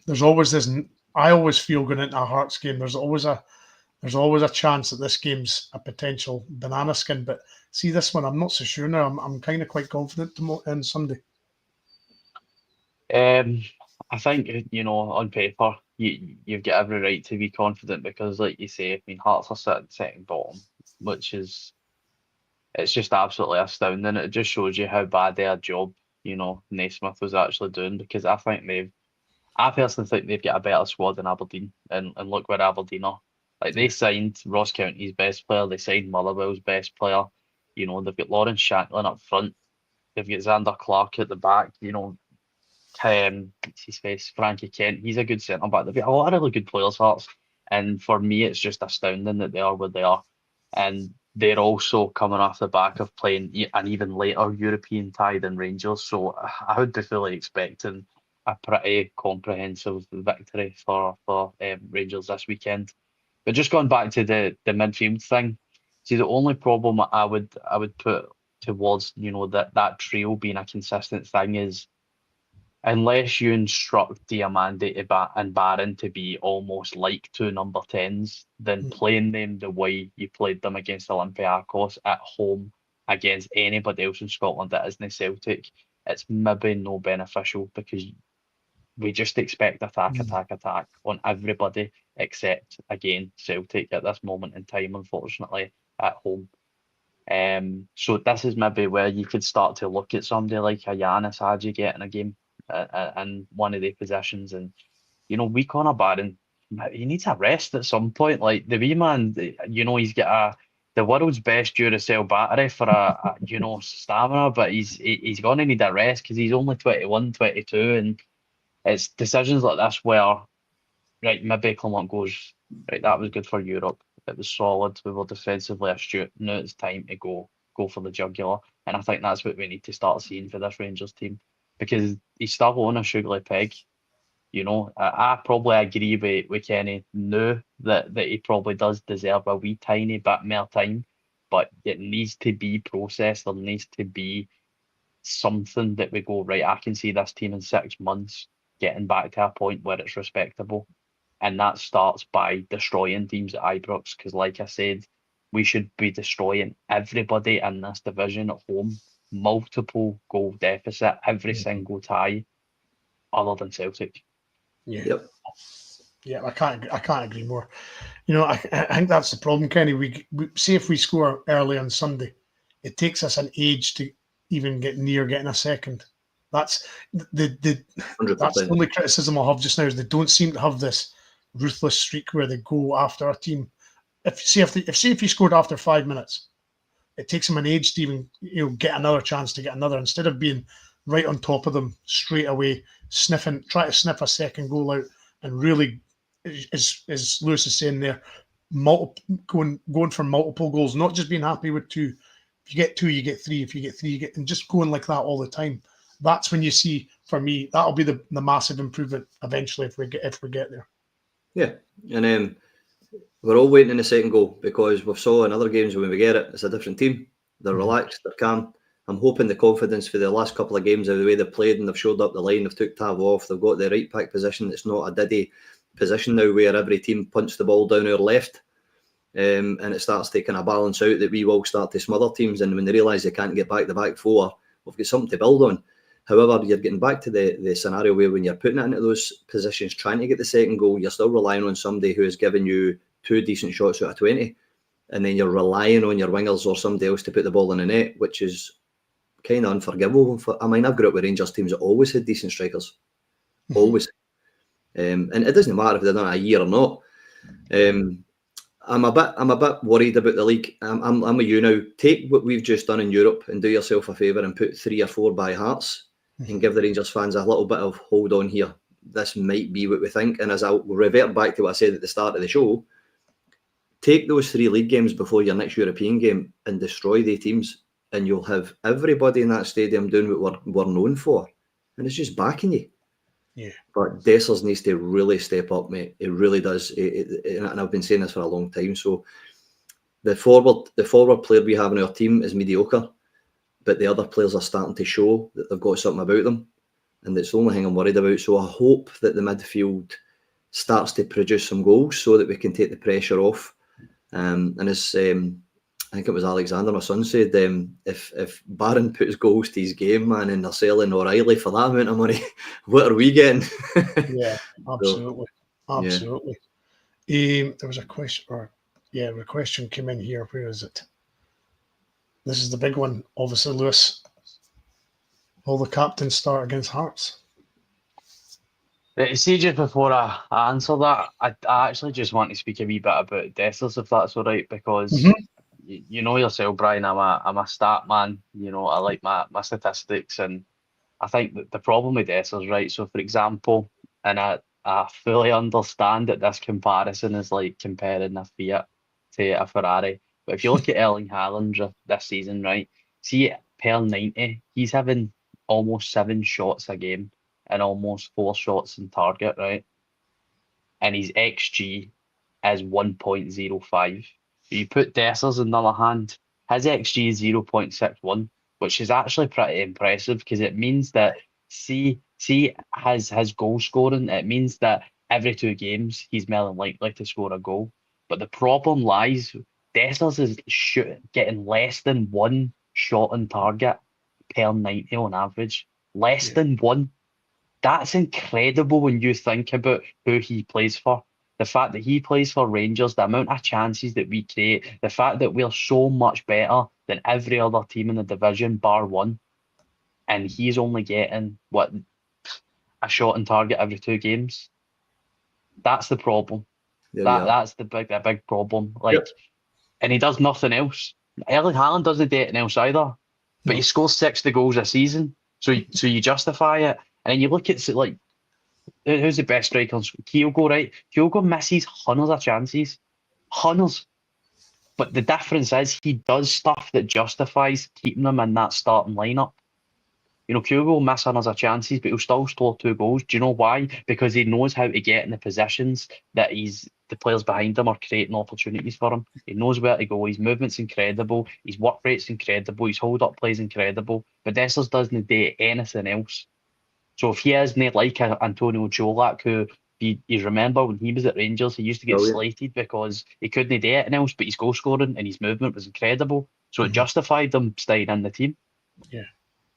there's always this. I always feel going into a Hearts game, there's always a chance that this game's a potential banana skin. But see, this one, I'm not so sure now. I'm kind of quite confident on Sunday. I think, on paper, you've got every right to be confident because, like you say, I mean, Hearts are sitting second bottom, which is, it's just absolutely astounding. It just shows you how bad their job, Naismith was actually doing, because I personally think they've got a better squad than Aberdeen, and look where Aberdeen are. Like, they signed Ross County's best player, they signed Motherwell's best player, they've got Lawrence Shanklin up front, they've got Xander Clark at the back, what's his face, Frankie Kent, he's a good centre back. They've got a lot of really good players, Hearts, and for me it's just astounding that they are where they are. And they're also coming off the back of playing an even later European tie than Rangers, so I would be fully expecting a pretty comprehensive victory for Rangers this weekend. But just going back to the midfield thing, see, the only problem I would put towards that trio being a consistent thing is, unless you instruct Diamande and Barron to be almost like two number 10s, then playing them the way you played them against Olympiacos at home against anybody else in Scotland that isn't Celtic, it's maybe no beneficial, because we just expect attack on everybody except, again, Celtic at this moment in time, unfortunately, at home. So this is maybe where you could start to look at somebody like a Giannis Hadji getting a game in one of the positions, and we Conor Barron, he needs a rest at some point. Like, the wee man, he's got the world's best Duracell battery for a stamina, but he's gonna need a rest because he's only 21, 22, and it's decisions like this where, right, maybe Clement goes, right, that was good for Europe, it was solid, we were defensively astute, now it's time to go for the jugular. And I think that's what we need to start seeing for this Rangers team, because he's still on a sugary peg. I probably agree with Kenny now that he probably does deserve a wee tiny bit more time, but it needs to be processed. There needs to be something that we go, right, I can see this team in 6 months getting back to a point where it's respectable. And that starts by destroying teams at Ibrox, because like I said, we should be destroying everybody in this division at home. Multiple goal deficit, every single tie, other than Celtic. Yeah. Yep. Yeah, I can't agree more. I think that's the problem, Kenny. We see, if we score early on Sunday, it takes us an age to even get near getting a second. That's the 100%. That's the only criticism I'll have just now, is they don't seem to have this ruthless streak where they go after a team. If you scored after 5 minutes, it takes them an age to even get another chance to get another, instead of being right on top of them straight away, try to sniff a second goal out, and really, as Lewis is saying there, going for multiple goals, not just being happy with 2. If you get 2, you get 3. If you get 3, you get, and just going like that all the time. That's when you see, for me, that'll be the massive improvement eventually if we get there. Yeah, and we're all waiting in the second goal, because we've saw in other games when we get it, it's a different team. They're relaxed, they're calm. I'm hoping the confidence for the last couple of games, of the way they've played and they've showed up the line, they've took Tav off, they've got the right back position. It's not a Diddy position now where every team punts the ball down our left, and it starts taking a balance out that we will start to smother teams. And when they realise they can't get back the back four, we've got something to build on. However, you're getting back to the scenario where when you're putting it into those positions, trying to get the second goal, you're still relying on somebody who has given you 2 decent shots out of 20. And then you're relying on your wingers or somebody else to put the ball in the net, which is kind of unforgivable. I've grew up with Rangers teams that always had decent strikers. Always. And it doesn't matter if they've done it a year or not. I'm a bit worried about the league. I'm with you now. Take what we've just done in Europe and do yourself a favour and put 3 or 4 by Hearts and give the Rangers fans a little bit of hold on here. This might be what we think. And as I'll revert back to what I said at the start of the show, take those 3 league games before your next European game and destroy the teams, and you'll have everybody in that stadium doing what we're known for, and it's just backing you. Yeah. But Dessers needs to really step up, mate. It really does. And I've been saying this for a long time. So the forward player we have in our team is mediocre, but the other players are starting to show that they've got something about them, and that's the only thing I'm worried about. So I hope that the midfield starts to produce some goals so that we can take the pressure off. And as I think it was Alexander, my son, said, if Barron puts goals to his game, man, and they're selling O'Reilly for that amount of money, what are we getting? Yeah, absolutely. Absolutely. There was a question, a question came in here. Where is it? This is the big one. Obviously, Lewis. Will the captains start against Hearts? See, just before I answer that, I actually just want to speak a wee bit about Dessers, if that's all right, because you know yourself, Brian, I'm a stat man. You know, I like my statistics, and I think that the problem with Dessers, right? So, for example, and I fully understand that this comparison is like comparing a Fiat to a Ferrari, but if you look at Erling Haaland this season, right? See, per 90, he's having almost 7 shots a game and almost 4 shots in target, right? And his XG is 1.05. You put Dessers on the other hand, his XG is 0.61, which is actually pretty impressive because it means that see his goal scoring, it means that every 2 games he's more than likely to score a goal. But the problem lies, Dessers is getting less than 1 shot on target per 90 on average. Less than 1. That's incredible when you think about who he plays for. The fact that he plays for Rangers, the amount of chances that we create, the fact that we're so much better than every other team in the division, bar one, and he's only getting, a shot on target every 2 games. That's the problem. That's the big problem. And he does nothing else. Erling Haaland doesn't do anything else either. But he scores 60 goals a season. So you justify it. And then you look at who's the best striker? Kyogo, right? Kyogo misses hundreds of chances. Hundreds. But the difference is he does stuff that justifies keeping them in that starting lineup. You know, Kyogo will miss hundreds of chances, but he'll still score 2 goals. Do you know why? Because he knows how to get in the positions that the players behind him are creating opportunities for him. He knows where to go. His movement's incredible. His work rate's incredible. His hold-up play's incredible. But Dessers doesn't do anything else. So if he isn't like Antonio Jolak, who you remember when he was at Rangers, he used to get slated because he couldn't do anything else, but his goal scoring and his movement was incredible. So it justified him staying in the team. Yeah.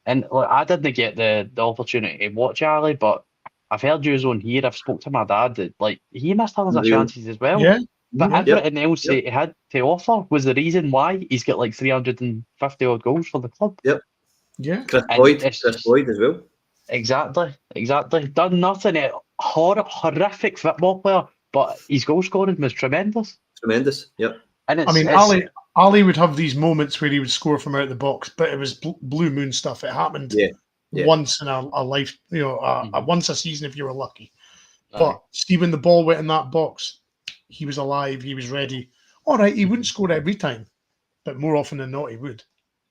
And I didn't get the opportunity to watch Ali, but I've heard you on here. I've spoke to my dad that he missed hundreds of chances as well. Yeah. But everything else he had to offer was the reason why he's got 350 odd goals for the club. Yep. Yeah. Chris Boyd as well. Exactly. Done nothing. Horrific football player, but his goal scoring was tremendous. Yep. And Ali would have these moments where he would score from out the box, but it was blue moon stuff. It happened once in a life, once a season if you were lucky. But see, when the ball went in that box, he was alive, he was ready. All right, he wouldn't score every time, but more often than not, he would.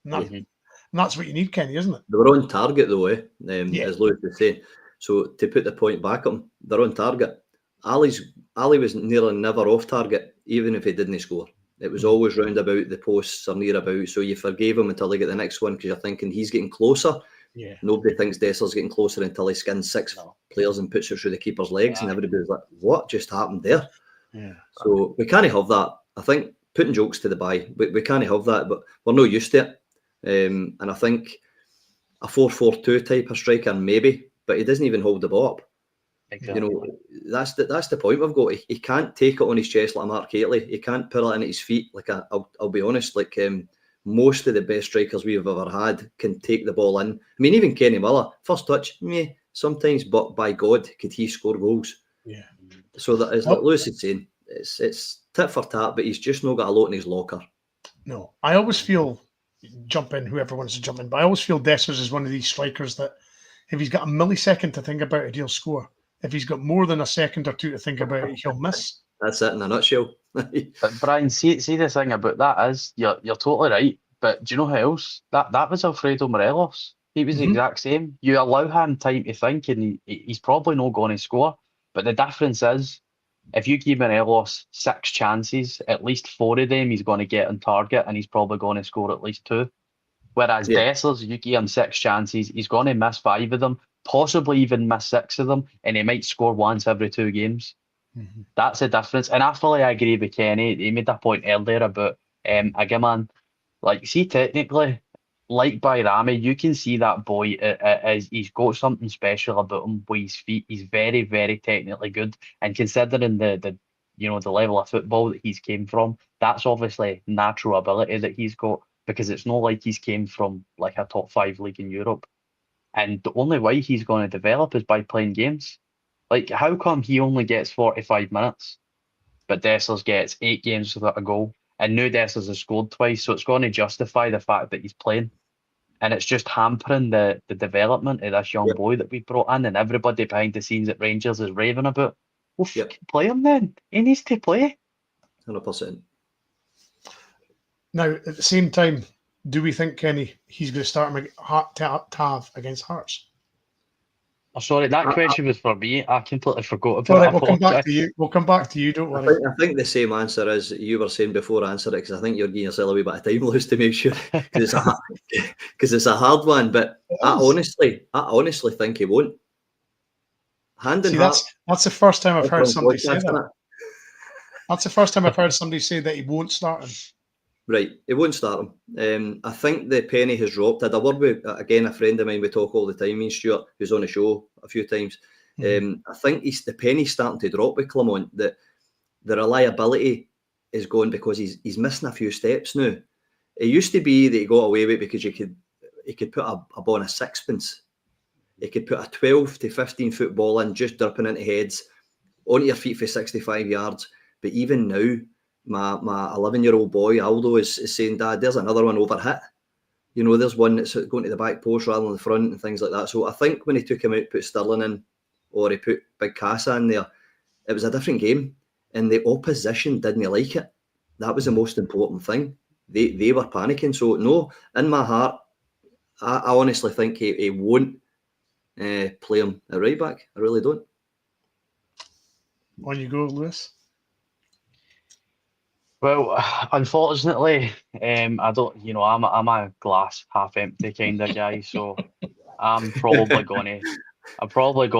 And that's what you need, Kenny, isn't it? They were on target, though, as Lewis was saying. So to put the point back on, they're on target. Ali was nearly never off target, even if he didn't score. It was always round about the posts or near about. So you forgave him until they get the next one because you're thinking he's getting closer. Yeah. Nobody thinks Desser's getting closer until he skins 6 players and puts it through the keeper's legs, and everybody's like, "What just happened there?" Yeah. So we can't have that. I think putting jokes to the bye, we can't have that, but we're not used to it. And I think a 4-4-2 type of striker maybe, but he doesn't even hold the ball up. Exactly. You know, that's the point we've got. He can't take it on his chest like Mark Hateley. He can't put it in at his feet. I'll be honest, most of the best strikers we've ever had can take the ball in. I mean, even Kenny Miller, first touch, sometimes, but by God, could he score goals? Yeah. So that is like Lewis is saying, it's tit for tat, but he's just not got a lot in his locker. No, I always feel, jump in, whoever wants to jump in, but I always feel Dessers is one of these strikers that if he's got a millisecond to think about it, he'll score. If he's got more than a second or two to think about it, he'll miss. That's it in a nutshell. But Brian, see the thing about that is you're totally right. But do you know who else? That was Alfredo Morelos. He was the exact same. You allow him time to think, and he's probably not going to score. But the difference is, if you give Morelos 6 chances, at least 4 of them he's going to get on target, and he's probably going to score at least 2. Whereas Dessers, you give him 6 chances, he's going to miss 5 of them, possibly even miss 6 of them, and he might score once every 2 games. That's the difference. And I fully agree with Kenny. He made that point earlier about Agaman. Like, see, technically, like Bajrami, you can see that boy as he's got something special about him with his feet. He's very, very technically good. And considering the level of football that he's came from, that's obviously natural ability that he's got, because it's not like he's came from like a top 5 league in Europe. And the only way he's going to develop is by playing games. Like, how come he only gets 45 minutes, but Dessers gets 8 games without a goal? And now Dessers has scored twice, so it's going to justify the fact that he's playing. And it's just hampering the development of this young boy that we brought in, and everybody behind the scenes at Rangers is raving about. Well, play him then. He needs to play. 100%. Now, at the same time, do we think, Kenny, he's going to start him Tav against Hearts? Oh, sorry, that question was for me. I completely forgot about it. All right, we'll come back to you. We'll come back to you. Don't worry. I think the same answer as you were saying before I answered it, because I think you're giving yourself a wee bit of time, Lewis, to make sure, because it's a hard one. But I honestly think he won't. Hand in heart. That's the first time I've heard somebody say that. That's the first time I've heard somebody say that he won't start him. Right, he won't start him. I think the penny has dropped. I had a word with, again, a friend of mine, we talk all the time, me and Stuart, who's on the show a few times. I think the penny's starting to drop with Clermont, that the reliability is going because he's missing a few steps now. It used to be that he got away with it because he could put a ball in a sixpence. He could put a 12 to 15 foot ball in, just dripping into heads, onto your feet for 65 yards. But even now, my 11-year-old boy Aldo is saying, Dad, there's another one overhit. You know, there's one that's going to the back post rather than the front and things like that. So I think when he took him out, put Sterling in, or he put Big Casa in there, it was a different game, and the opposition didn't like it. That was the most important thing. They were panicking. So no, in my heart, I honestly think he won't play him at right back. I really don't. On you go, Lewis. Well, unfortunately, I don't. I'm a glass half empty kind of guy, so I'm probably going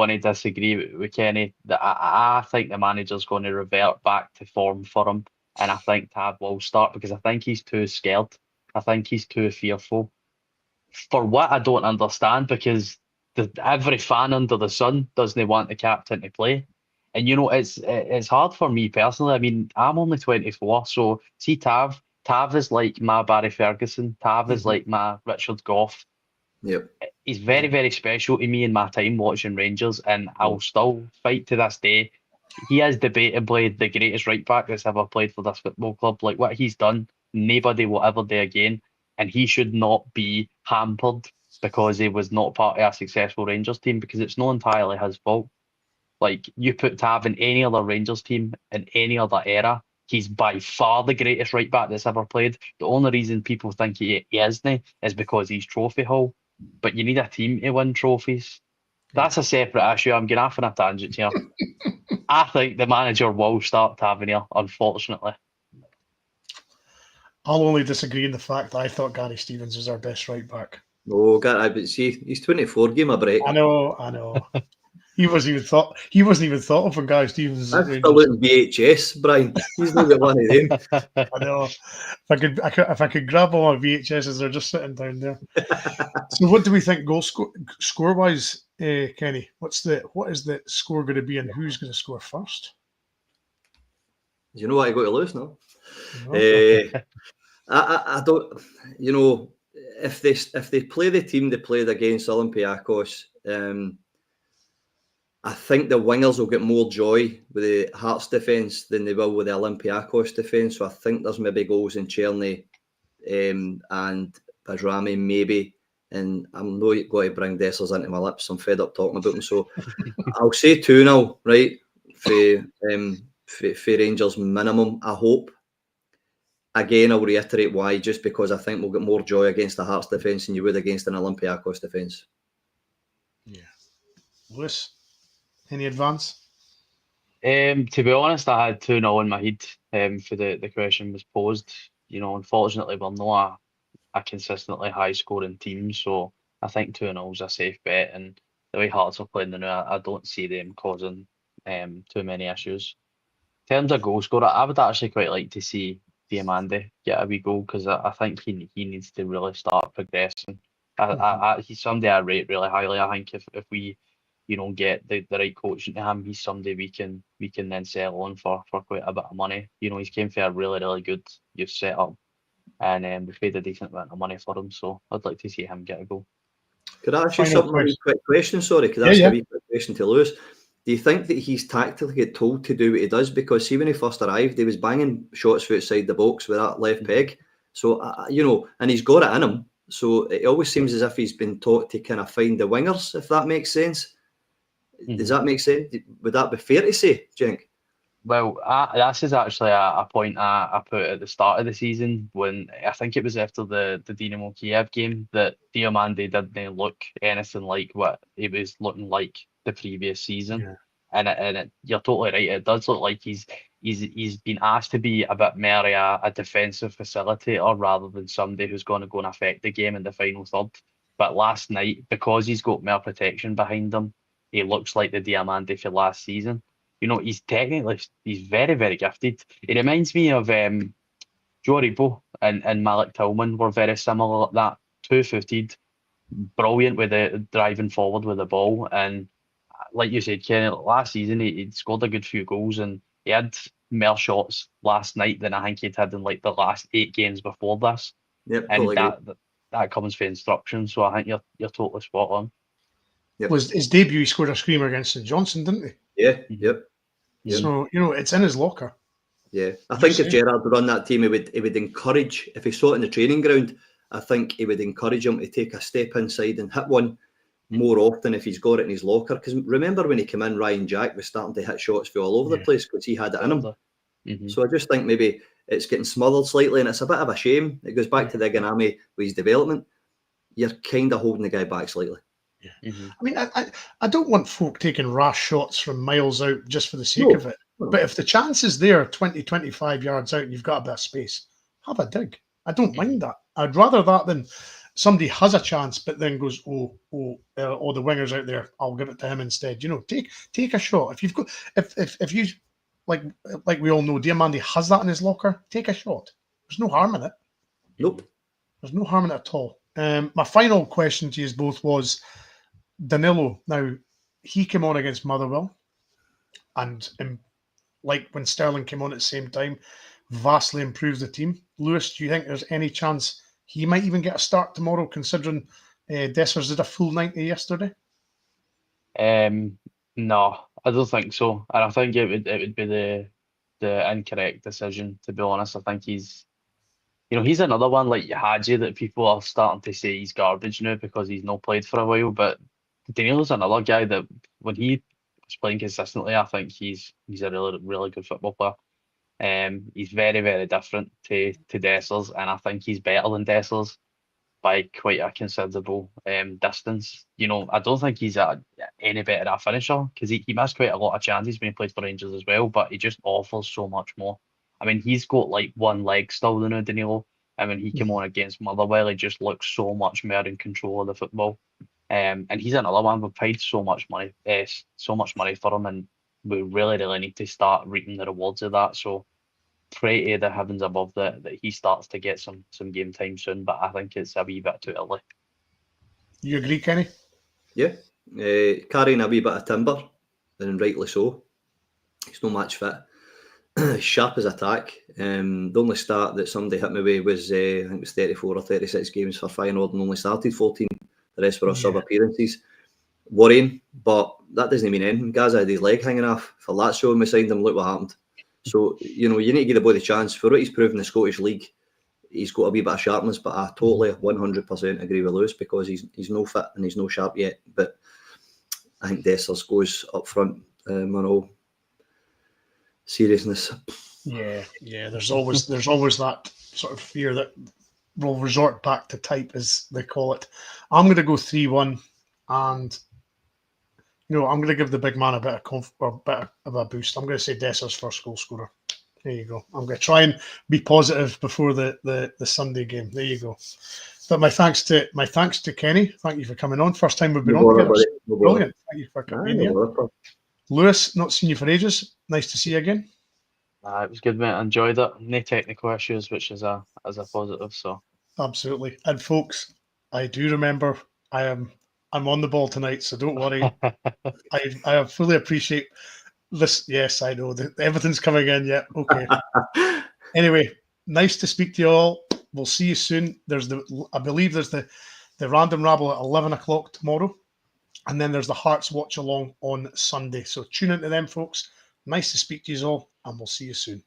to disagree with Kenny. That I think the manager's going to revert back to form for him, and I think Tav will start because I think he's too scared. I think he's too fearful. For what I don't understand, because every fan under the sun doesn't want the captain to play. And, it's hard for me personally. I mean, I'm only 24, so see Tav is like my Barry Ferguson. Tav is like my Richard Gough. Yep. He's very, very special to me in my time watching Rangers, and I'll still fight to this day. He is debatably the greatest right back that's ever played for this football club. Like, what he's done, nobody will ever do again. And he should not be hampered because he was not part of a successful Rangers team, because it's not entirely his fault. Like, you put Tav in any other Rangers team in any other era, he's by far the greatest right back that's ever played. The only reason people think he isn't is because he's trophy hall. But you need a team to win trophies. That's a separate issue. I'm getting off on a tangent here. I think the manager will start Tavernier, unfortunately. I'll only disagree in the fact that I thought Gary Stevens was our best right back. Oh, Gary, but see, he's 24. Give him a break. I know. He wasn't even thought of when Gary Stevens. I'm still looking VHS, Brian. He's not got one of them. I know. If I could grab all my VHSs, they're just sitting down there. So, what do we think goal score wise, Kenny? What is the score going to be, and who's going to score first? Do you know what I got to lose now? No. I don't. If they play the team they played against Olympiacos, I think the wingers will get more joy with the Hearts defence than they will with the Olympiacos defence. So I think there's maybe goals in Czerny and Bajrami maybe. And I'm not going to bring Dessers into my lips. I'm fed up talking about them. So I'll say 2-0, right, for Rangers minimum, I hope. Again, I'll reiterate why, just because I think we'll get more joy against the Hearts defence than you would against an Olympiacos defence. Yeah. Lewis, any advance? To be honest, I had 2-0 in my head for the question was posed. Unfortunately, we're not a consistently high-scoring team, so I think 2-0 is a safe bet. And the way Hearts are playing now, I don't see them causing too many issues. In terms of goal scorer, I would actually quite like to see Diamande get a wee goal because I think he needs to really start progressing. He's somebody I rate really highly. I think if we get the right coach into him, he's somebody we can then sell on for quite a bit of money. He's came for a really, really good youth setup, and we paid a decent amount of money for him, so I'd like to see him get a goal. Could I ask you Final something? A wee quick question, sorry. Could I ask a wee quick question to Lewis? Do you think that he's tactically get told to do what he does? Because see, when he first arrived, he was banging shots from outside the box with that left peg. So, and he's got it in him. So it always seems as if he's been taught to kind of find the wingers, if that makes sense. Does that make sense? Would that be fair to say, do you think? Well, this is actually a point I put at the start of the season when I think it was after the Dinamo Kiev game that Diamande didn't look anything like what he was looking like the previous season. Yeah. And you're totally right. It does look like he's been asked to be a bit more a defensive facilitator rather than somebody who's going to go and affect the game in the final third. But last night, because he's got more protection behind him, he looks like the Diamande for last season. He's very, very gifted. It reminds me of Joe Aribo and Malik Tillman were very similar like that. 2-footed, brilliant with the driving forward with the ball. And like you said, Kenny, last season he scored a good few goals and he had more shots last night than I think he'd had in like the last 8 games before this. Yep, and totally that comes for instruction. So I think you're totally spot on. Yep. Was his debut, he scored a screamer against St Johnstone, didn't he? Yeah, yep. So, it's in his locker. Yeah, I think if Gerrard would run that team, he would encourage, if he saw it in the training ground, I think he would encourage him to take a step inside and hit one more often if he's got it in his locker. Because remember when he came in, Ryan Jack was starting to hit shots for all over the place because he had it in him. Mm-hmm. So I just think maybe it's getting smothered slightly, and it's a bit of a shame. It goes back to the Ganami with his development. You're kind of holding the guy back slightly. Yeah. Mm-hmm. I mean, I don't want folk taking rash shots from miles out just for the sake of it. But if the chance is there, 20, 25 yards out, and you've got a bit of space, have a dig. I don't mind that. I'd rather that than somebody has a chance, but then goes, the winger's out there, I'll give it to him instead. Take a shot. If you've got, if you like we all know, Diamande has that in his locker. Take a shot. There's no harm in it. Nope. There's no harm in it at all. My final question to you both was Danilo. Now, he came on against Motherwell, and like when Sterling came on at the same time, vastly improved the team. Lewis, do you think there's any chance he might even get a start tomorrow, considering Dessers did a full 90 yesterday? No, I don't think so. And I think it would be the incorrect decision, to be honest. I think he's another one like Hadji that people are starting to say he's garbage now because he's not played for a while. But Daniel's another guy that when he was playing consistently, I think he's a really, really good football player. He's very, very different to Dessers, and I think he's better than Dessers by quite a considerable distance. I don't think he's any better at a finisher because he missed quite a lot of chances when he played for Rangers as well, but he just offers so much more. I mean, he's got like one leg still, Danilo. And when he came on against Motherwell, he just looks so much more in control of the football. And he's another one. We've paid so much money for him, and we really, really need to start reaping the rewards of that. So pray to the heavens above that he starts to get some game time soon, but I think it's a wee bit too early. You agree, Kenny? Yeah. Carrying a wee bit of timber, and rightly so. He's no match fit. Sharp as attack. The only start that somebody hit me with was I think it was 34 or 36 games for Feyenoord and only started 14. The rest were sub appearances. Worrying, but that doesn't mean anything. Gaza had his leg hanging off for Lazio when we signed him. Look what happened. So, you know, you need to give the boy the chance. For what he's proved in the Scottish League, he's got a wee bit of sharpness, but I totally 100% agree with Lewis because he's no fit and he's no sharp yet. But I think Dessers goes up front on all seriousness. Yeah. There's always that sort of fear that we'll resort back to type, as they call it. I'm going to go 3-1, and I'm going to give the big man a bit of a boost. I'm going to say Dessers first goal scorer. There you go. I'm going to try and be positive before the Sunday game. There you go. But my thanks to Kenny. Thank you for coming on. First time we've been on together. Brilliant. Thank you for coming here. Lewis, not seen you for ages. Nice to see you again. It was good, mate. I enjoyed it. No technical issues, which is a positive. So absolutely. And folks, I do remember I'm on the ball tonight, so don't worry. I fully appreciate this. Yes, I know everything's coming in. Yeah, okay. Anyway, nice to speak to you all. We'll see you soon. I believe there's the Random Rabble at 11 o'clock tomorrow, and then there's the Hearts Watch Along on Sunday. So tune into them, folks. Nice to speak to you all, and we'll see you soon.